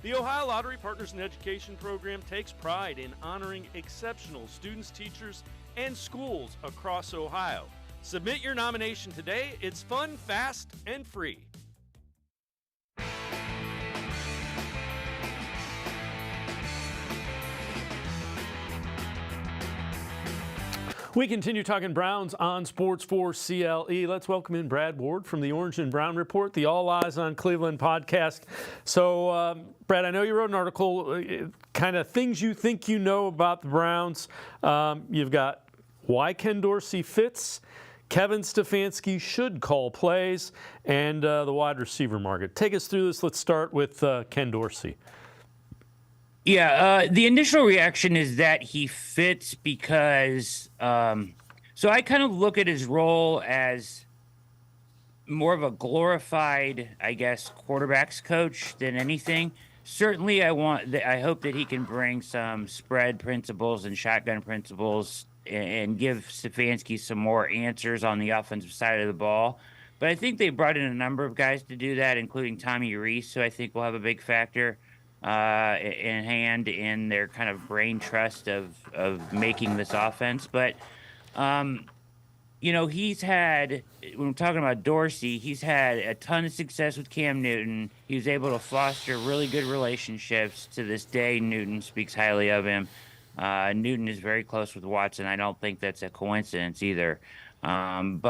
A: The Ohio Lottery Partners in Education program takes pride in honoring exceptional students, teachers, and schools across Ohio. Submit your nomination today. It's fun, fast, and free. We continue talking Browns on Sports4CLE. Let's welcome in Brad Ward from the Orange and Brown Report, the All Eyes on Cleveland podcast. So, Brad, I know you wrote an article, kind of things you think you know about the Browns. You've got why Ken Dorsey fits, Kevin Stefanski should call plays, and the wide receiver market. Take us through this. Let's start with Ken Dorsey.
G: Yeah, the initial reaction is that he fits because so I kind of look at his role as more of a glorified, I guess, quarterbacks coach than anything. Certainly, I hope that he can bring some spread principles and shotgun principles and give Stefanski some more answers on the offensive side of the ball. But I think they brought in a number of guys to do that, including Tommy Rees, who I think will have a big factor in hand in their kind of brain trust of making this offense. But, you know, he's had, when we're talking about Dorsey, he's had a ton of success with Cam Newton. He was able to foster really good relationships. To this day, Newton speaks highly of him. Newton is very close with Watson. I don't think that's a coincidence either. And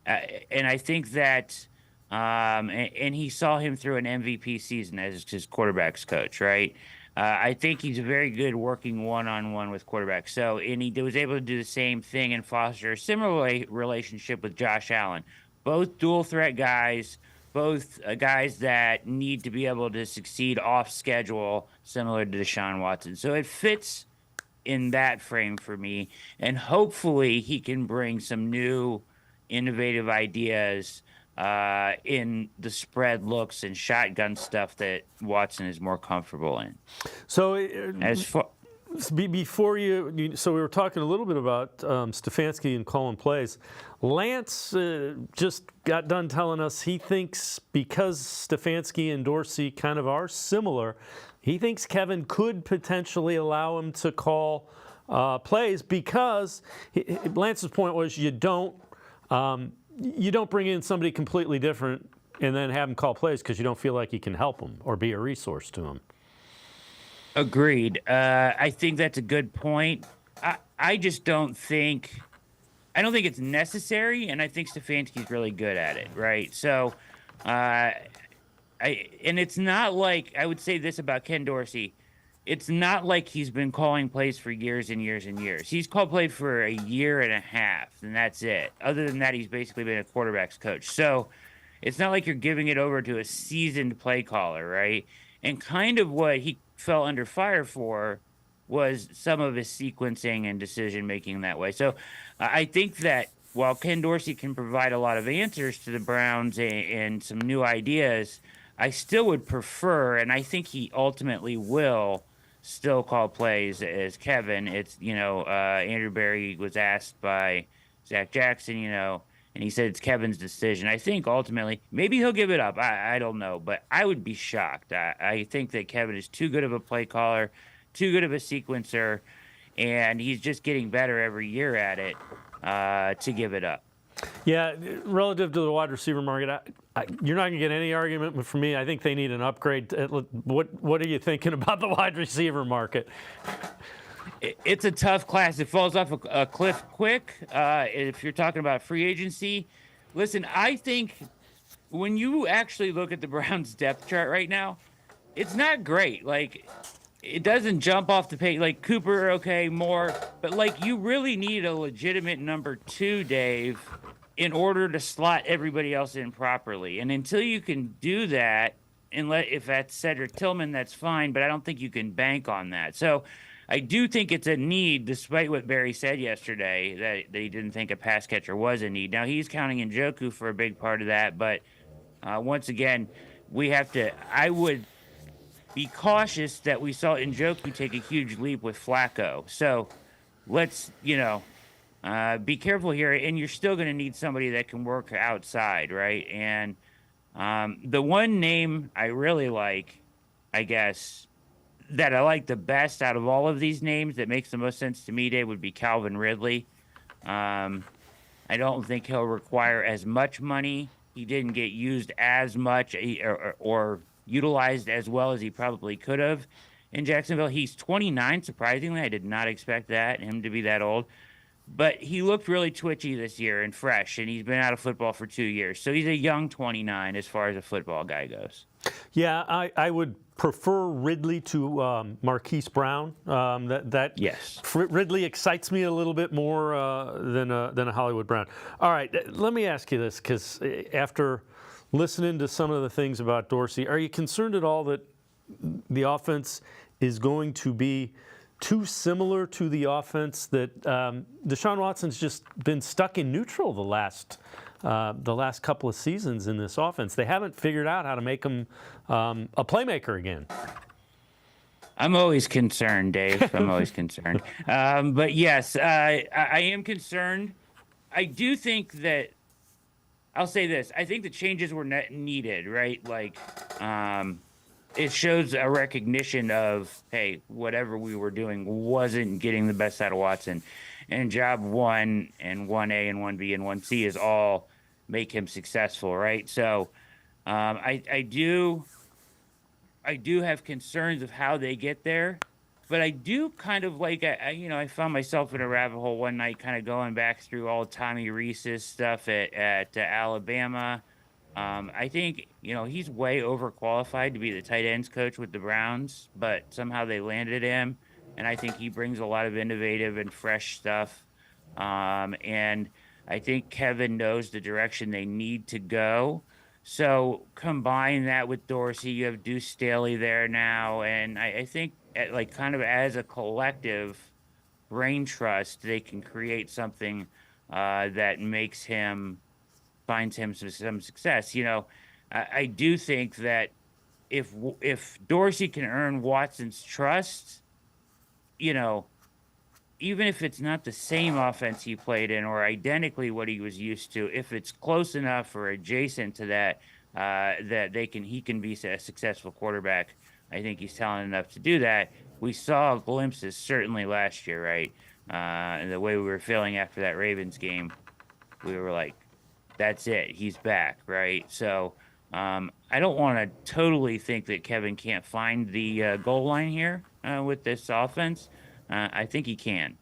G: I think that and he saw him through an MVP season as his quarterback's coach, right? I think he's a very good working one-on-one with quarterbacks. So, and he was able to do the same thing and foster a similar relationship with Josh Allen. Both dual threat guys, both guys that need to be able to succeed off schedule, similar to Deshaun Watson. So it fits in that frame for me, and hopefully he can bring some new innovative ideas in the spread looks and shotgun stuff that Watson is more comfortable in.
A: So
G: Before
A: so we were talking a little bit about Stefanski and calling plays. Lance just got done telling us he thinks because Stefanski and Dorsey kind of are similar, he thinks Kevin could potentially allow him to call plays because Lance's point was you don't bring in somebody completely different and then have him call plays because you don't feel like you can help him or be a resource to him.
G: Agreed. I think that's a good point. I just don't think it's necessary, and I think Stefanski's really good at it, right? So, and it's not like, I would say this about Ken Dorsey, it's not like he's been calling plays for years and years and years. He's called plays for a year and a half, and that's it. Other than that, he's basically been a quarterback's coach. So it's not like you're giving it over to a seasoned play caller, right? And kind of what he fell under fire for was some of his sequencing and decision-making that way. So I think that while Ken Dorsey can provide a lot of answers to the Browns and some new ideas, I still would prefer, and I think he ultimately will, still call plays as Kevin. It's, Andrew Berry was asked by Zach Jackson, and he said it's Kevin's decision. I think ultimately, maybe he'll give it up. I don't know, but I would be shocked. I think that Kevin is too good of a play caller, too good of a sequencer, and he's just getting better every year at it to give it up.
A: Yeah, relative to the wide receiver market, you're not going to get any argument from me. I think they need an upgrade. What are you thinking about the wide receiver market?
G: It's a tough class. It falls off a cliff quick. If you're talking about free agency, listen, I think when you actually look at the Browns depth chart right now, it's not great. Like, it doesn't jump off the page. Like, Cooper, okay, Moore, but like, you really need a legitimate number 2, Dave, in order to slot everybody else in properly. And until you can do that, if that's Cedric Tillman, that's fine, but I don't think you can bank on that. So I do think it's a need, despite what Barry said yesterday, that he didn't think a pass catcher was a need. Now, he's counting Njoku for a big part of that, but once again, I would be cautious that we saw Njoku take a huge leap with Flacco. So let's, be careful here, and you're still going to need somebody that can work outside, right? And the one name I really like, I guess, that I like the best out of all of these names that makes the most sense to me, Dave, would be Calvin Ridley. I don't think he'll require as much money. He didn't get used as much or utilized as well as he probably could have in Jacksonville. He's 29, surprisingly. I did not expect him to be that old. But he looked really twitchy this year and fresh, and he's been out of football for 2 years. So he's a young 29 as far as a football guy goes.
A: Yeah, I would prefer Ridley to Marquise Brown.
G: Yes.
A: Ridley excites me a little bit more than a Hollywood Brown. All right, let me ask you this, because after listening to some of the things about Dorsey, are you concerned at all that the offense is going to be too similar to the offense that Deshaun Watson's just been stuck in neutral the last couple of seasons in this offense? They haven't figured out how to make him a playmaker again.
G: I'm always concerned, Dave. I'm always concerned. But yes, I am concerned. I do think that, I'll say this, I think the changes were needed, right? Like, it shows a recognition of, hey, whatever we were doing wasn't getting the best out of Watson. And job 1 and 1A and 1B and 1C is all make him successful, right? So I do have concerns of how they get there, but I do kind of like, I found myself in a rabbit hole one night kind of going back through all Tommy Rees's stuff at Alabama. I think, he's way overqualified to be the tight ends coach with the Browns, but somehow they landed him, and I think he brings a lot of innovative and fresh stuff. And I think Kevin knows the direction they need to go. So combine that with Dorsey, you have Deuce Staley there now, and I think kind of as a collective brain trust, they can create something that finds him some success. I do think that if Dorsey can earn Watson's trust, even if it's not the same offense he played in or identically what he was used to, if it's close enough or adjacent to that, that he can be a successful quarterback, I think he's talented enough to do that. We saw glimpses certainly last year, right? And the way we were feeling after that Ravens game, we were like, that's it. He's back, right? So I don't want to totally think that Kevin can't find the goal line here with this offense. I think he can.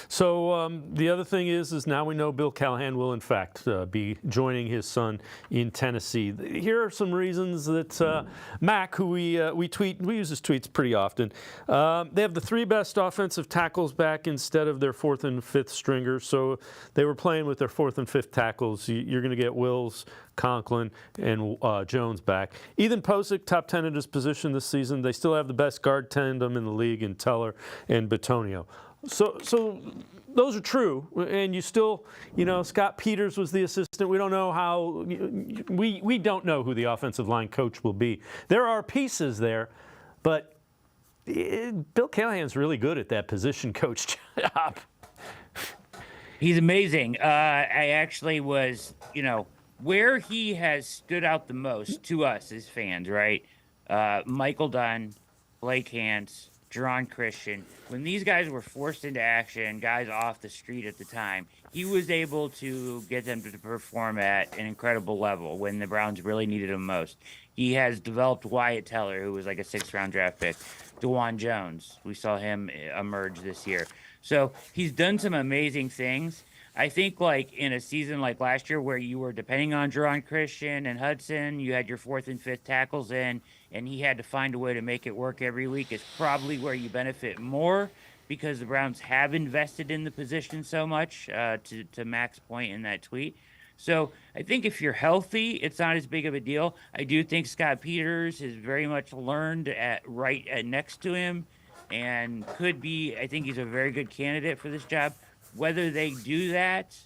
A: So the other thing is now we know Bill Callahan will, in fact, be joining his son in Tennessee. Here are some reasons that Mac, who we use his tweets pretty often, they have the 3 best offensive tackles back instead of their 4th and 5th stringers. So they were playing with their 4th and 5th tackles. You're going to get Wills, Conklin, and Jones back. Ethan Posick, top 10 at his position this season. They still have the best guard tandem in the league in Teller and Bitonio. So those are true, and you still, Scott Peters was the assistant. We don't know how, we don't know who the offensive line coach will be. There are pieces there, but Bill Callahan's really good at that position coach job.
G: He's amazing. I actually was, where he has stood out the most to us as fans, right? Michael Dunn, Blake Hance, Jerron Christian, when these guys were forced into action, guys off the street at the time, he was able to get them to perform at an incredible level when the Browns really needed him most. He has developed Wyatt Teller, who was like a 6th-round draft pick. DeJuan Jones, we saw him emerge this year. So he's done some amazing things. I think like in a season like last year where you were depending on Jerron Christian and Hudson, you had your 4th and 5th tackles in, and he had to find a way to make it work every week, is probably where you benefit more because the Browns have invested in the position so much, to Mac's point in that tweet. So I think if you're healthy, it's not as big of a deal. I do think Scott Peters has very much learned right next to him and could be. I think he's a very good candidate for this job. Whether they do that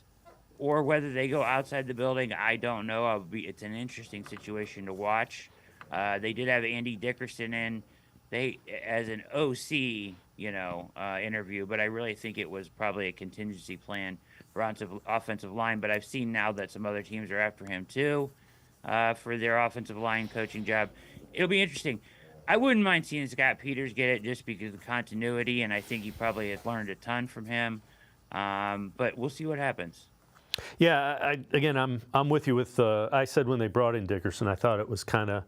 G: or whether they go outside the building, I don't know. It's an interesting situation to watch. They did have Andy Dickerson in as an OC, interview, but I really think it was probably a contingency plan for offensive line. But I've seen now that some other teams are after him too for their offensive line coaching job. It'll be interesting. I wouldn't mind seeing Scott Peters get it just because of the continuity, and I think he probably has learned a ton from him. But we'll see what happens.
A: Yeah, I'm with you. I said when they brought in Dickerson, I thought it was kind of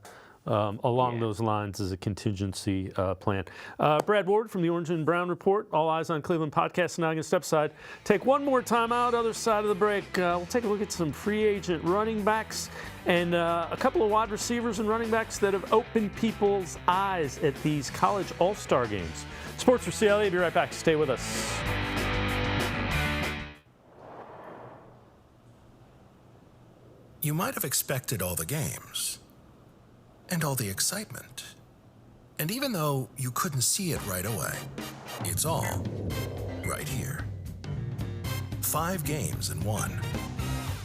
A: along those lines as a contingency plan. Brad Ward from the Orange and Brown Report, All Eyes on Cleveland podcast. Now I'm going to step aside. Take one more time out, other side of the break. We'll take a look at some free agent running backs and a couple of wide receivers and running backs that have opened people's eyes at these college all-star games. Sports for CLE. Be right back. Stay with us.
C: You might have expected all the games and all the excitement. And even though you couldn't see it right away, it's all right here. 5 games in one.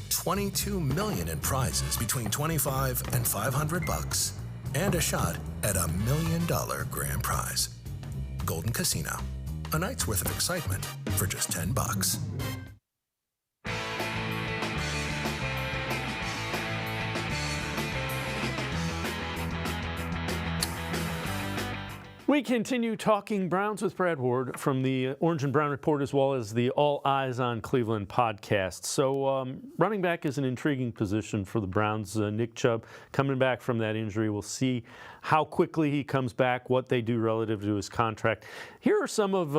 C: $22 million in prizes between $25 and $500 and a shot at $1 million grand prize. Golden Casino. A night's worth of excitement for just $10.
A: We continue talking Browns with Brad Ward from the Orange and Brown Report as well as the All Eyes on Cleveland podcast. So running back is an intriguing position for the Browns. Nick Chubb coming back from that injury. We'll see how quickly he comes back, what they do relative to his contract. Here are some of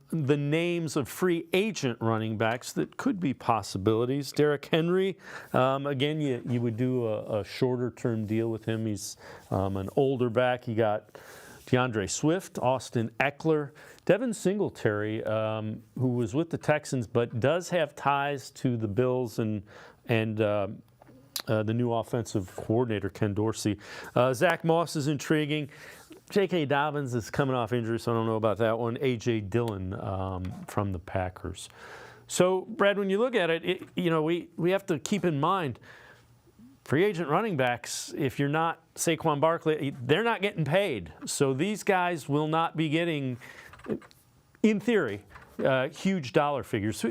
A: the names of free agent running backs that could be possibilities. Derrick Henry, again, you would do a shorter-term deal with him. He's an older back. You got DeAndre Swift, Austin Eckler, Devin Singletary, who was with the Texans but does have ties to the Bills and the new offensive coordinator, Ken Dorsey. Zach Moss is intriguing. J.K. Dobbins is coming off injury, so I don't know about that one. A.J. Dillon from the Packers. So, Brad, when you look at it, we have to keep in mind free agent running backs, if you're not Saquon Barkley, they're not getting paid. So these guys will not be getting, in theory, huge dollar figures.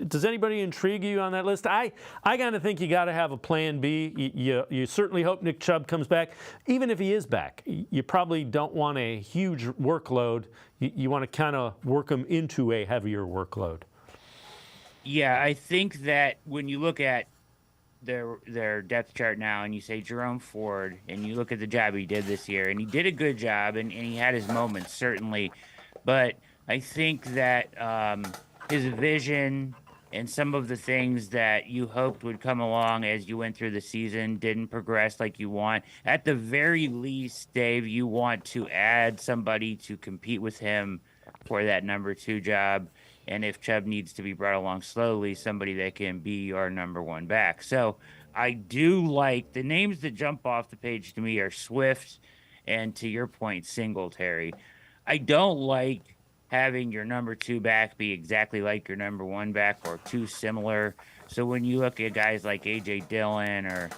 A: Does anybody intrigue you on that list? I kind of think you got to have a plan B. You certainly hope Nick Chubb comes back. Even if he is back, you probably don't want a huge workload. You want to kind of work him into a heavier workload.
G: Yeah, I think that when you look at their depth chart now and you say Jerome Ford and you look at the job he did this year, and he did a good job and he had his moments certainly, but I think that his vision and some of the things that you hoped would come along as you went through the season didn't progress like you want. At the very least, Dave, you want to add somebody to compete with him for that number 2 job. And if Chubb needs to be brought along slowly, somebody that can be your number 1 back. So I do like the names that jump off the page to me are Swift and, to your point, Singletary. I don't like having your number 2 back be exactly like your number 1 back or too similar. So when you look at guys like A.J. Dillon or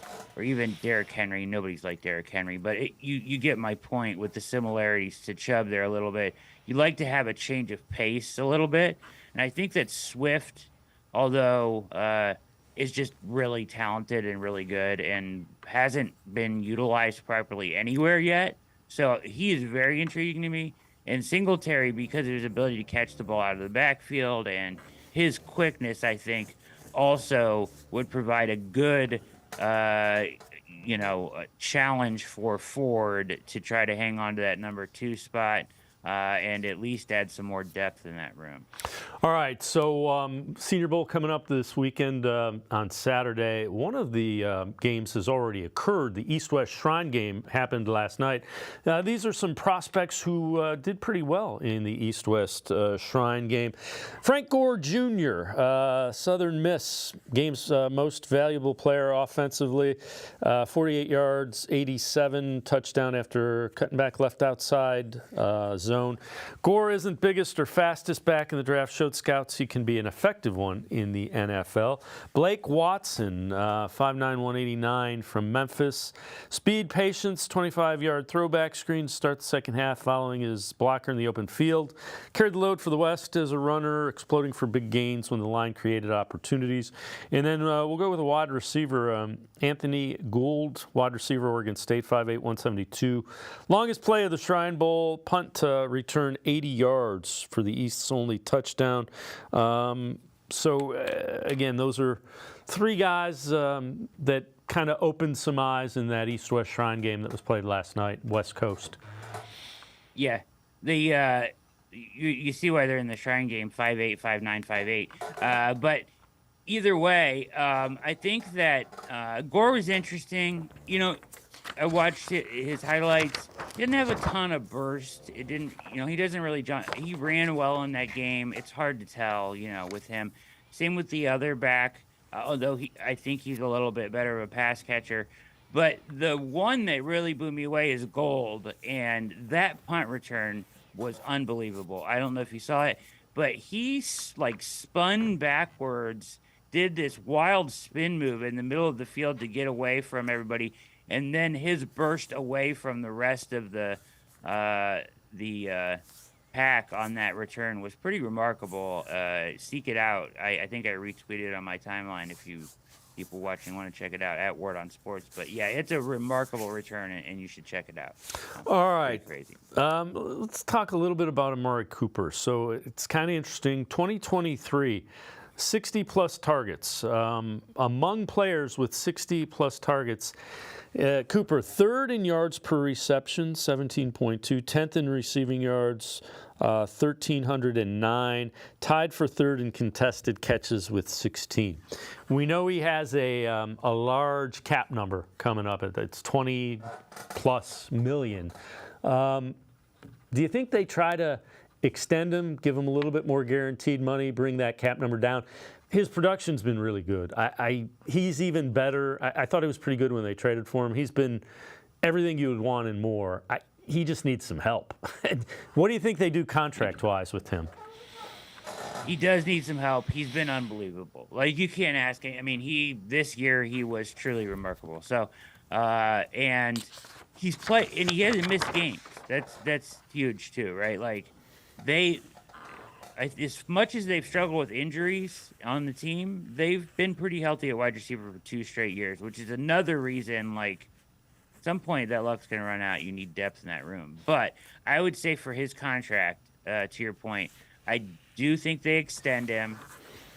G: even Derrick Henry, nobody's like Derrick Henry, but you get my point with the similarities to Chubb there a little bit. You like to have a change of pace a little bit. And I think that Swift, although is just really talented and really good and hasn't been utilized properly anywhere yet, so he is very intriguing to me. And Singletary, because of his ability to catch the ball out of the backfield and his quickness, I think, also would provide a good challenge for Ford to try to hang on to that number 2 spot. And at least add some more depth in that room.
A: All right, so Senior Bowl coming up this weekend on Saturday. One of the games has already occurred. The East-West Shrine game happened last night. These are some prospects who did pretty well in the East-West Shrine game. Frank Gore Jr., Southern Miss, game's most valuable player offensively. 48 yards, 87, touchdown after cutting back left outside zone. Gore isn't biggest or fastest back in the draft. Showed scouts he can be an effective one in the NFL. Blake Watson, 5'9", 189 from Memphis. Speed, patience, 25-yard throwback screen to start the second half following his blocker in the open field. Carried the load for the West as a runner, exploding for big gains when the line created opportunities. And then we'll go with a wide receiver, Anthony Gould, wide receiver, Oregon State, 5'8", 172. Longest play of the Shrine Bowl, punt return 80 yards for the East's only touchdown. Again, those are three guys that kind of opened some eyes in that East-West Shrine game that was played last night, West Coast.
G: Yeah, you see why they're in the Shrine game, 5'8", 5'9", 5'8". But either way, I think that Gore was interesting. You know, I watched his highlights. Didn't have a ton of burst. It didn't, he doesn't really jump. He ran well in that game. It's hard to tell, with him. Same with the other back, although I think he's a little bit better of a pass catcher. But the one that really blew me away is Gold, and that punt return was unbelievable. I don't know if you saw it, but he spun backwards, did this wild spin move in the middle of the field to get away from everybody. And then his burst away from the rest of the pack on that return was pretty remarkable. Seek it out. I think I retweeted it on my timeline if people watching want to check it out at Word on Sports. But, yeah, it's a remarkable return, and you should check it out.
A: All right.
G: Crazy.
A: Let's talk a little bit about Amari Cooper. So it's kind of interesting. 2023. 60-plus targets. Among players with 60-plus targets, Cooper, third in yards per reception, 17.2, 10th in receiving yards, 1,309, tied for third in contested catches with 16. We know he has a large cap number coming up. It's 20-plus million. Do you think they try to extend him, give him a little bit more guaranteed money, bring that cap number down? His production's been really good. He's even better. I thought he was pretty good when they traded for him. He's been everything you would want and more. He just needs some help. What do you think they do contract-wise with him?
G: He does need some help. He's been unbelievable. You can't ask him. I mean, this year he was truly remarkable. So, and he's played, and he hasn't missed games. That's huge too, right? As much as they've struggled with injuries on the team, they've been pretty healthy at wide receiver for 2 straight years, which is another reason, at some point that luck's going to run out. You need depth in that room. But I would say for his contract, to your point, I do think they extend him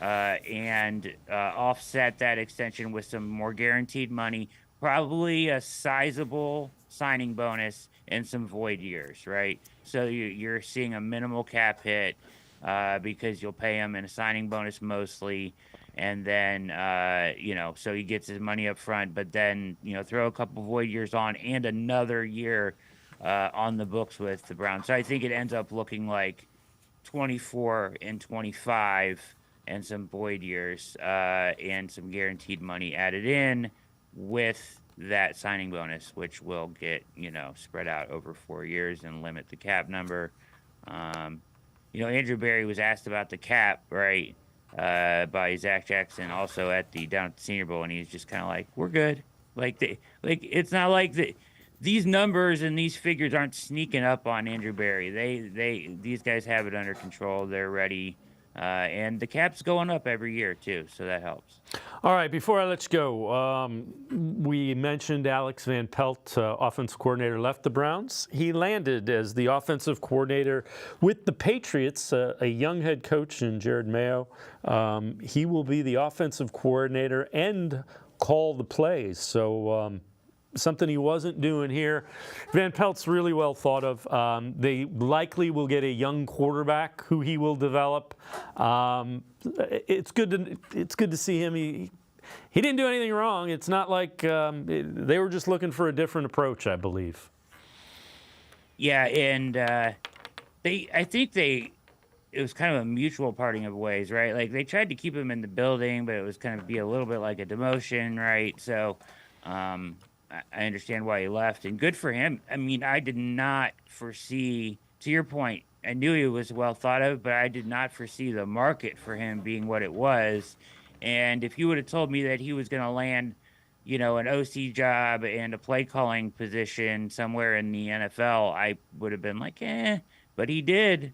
G: and offset that extension with some more guaranteed money, probably a sizable signing bonus and some void years, right? So you're seeing a minimal cap hit because you'll pay him in a signing bonus mostly, and then so he gets his money up front, but then throw a couple void years on and another year on the books with the Browns. So I think it ends up looking like 24 and 25 and some void years and some guaranteed money added in with that signing bonus, which will get spread out over 4 years and limit the cap number. Andrew Berry was asked about the cap, right, by Zach Jackson, also down at the Senior Bowl, and he was just kind of like, "We're good." It's not like these numbers and these figures aren't sneaking up on Andrew Berry. These guys have it under control. They're ready. And the cap's going up every year, too, so that helps.
A: All right, before I let you go, we mentioned Alex Van Pelt, offensive coordinator, left the Browns. He landed as the offensive coordinator with the Patriots, a young head coach in Jared Mayo. He will be the offensive coordinator and call the plays. So something he wasn't doing here. Van Pelt's really well thought of. They likely will get a young quarterback who he will develop. It's good to see him. He didn't do anything wrong. It's not like they were just looking for a different approach, I believe.
G: Yeah, and I think it was kind of a mutual parting of ways, right? Like they tried to keep him in the building, but it was kind of be a little bit like a demotion, right? So I understand why he left, and good for him. I mean, I did not foresee, to your point, I knew he was well thought of, but I did not foresee the market for him being what it was. And if you would have told me that he was going to land, you know, an OC job and a play calling position somewhere in the NFL, I would have been like, but he did.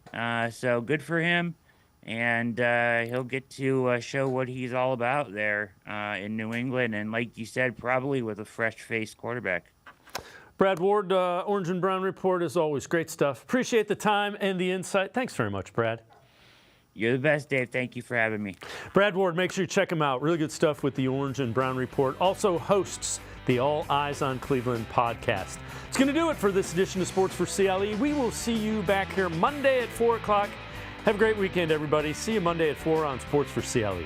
G: So good for him. And he'll get to show what he's all about there in New England. And like you said, probably with a fresh-faced quarterback.
A: Brad Ward, Orange and Brown Report, as always. Great stuff. Appreciate the time and the insight. Thanks very much, Brad.
G: You're the best, Dave. Thank you for having me.
A: Brad Ward, make sure you check him out. Really good stuff with the Orange and Brown Report. Also hosts the All Eyes on Cleveland podcast. It's going to do it for this edition of Sports for CLE. We will see you back here Monday at 4 o'clock. Have a great weekend, everybody. See you Monday at 4 on Sports for CLE.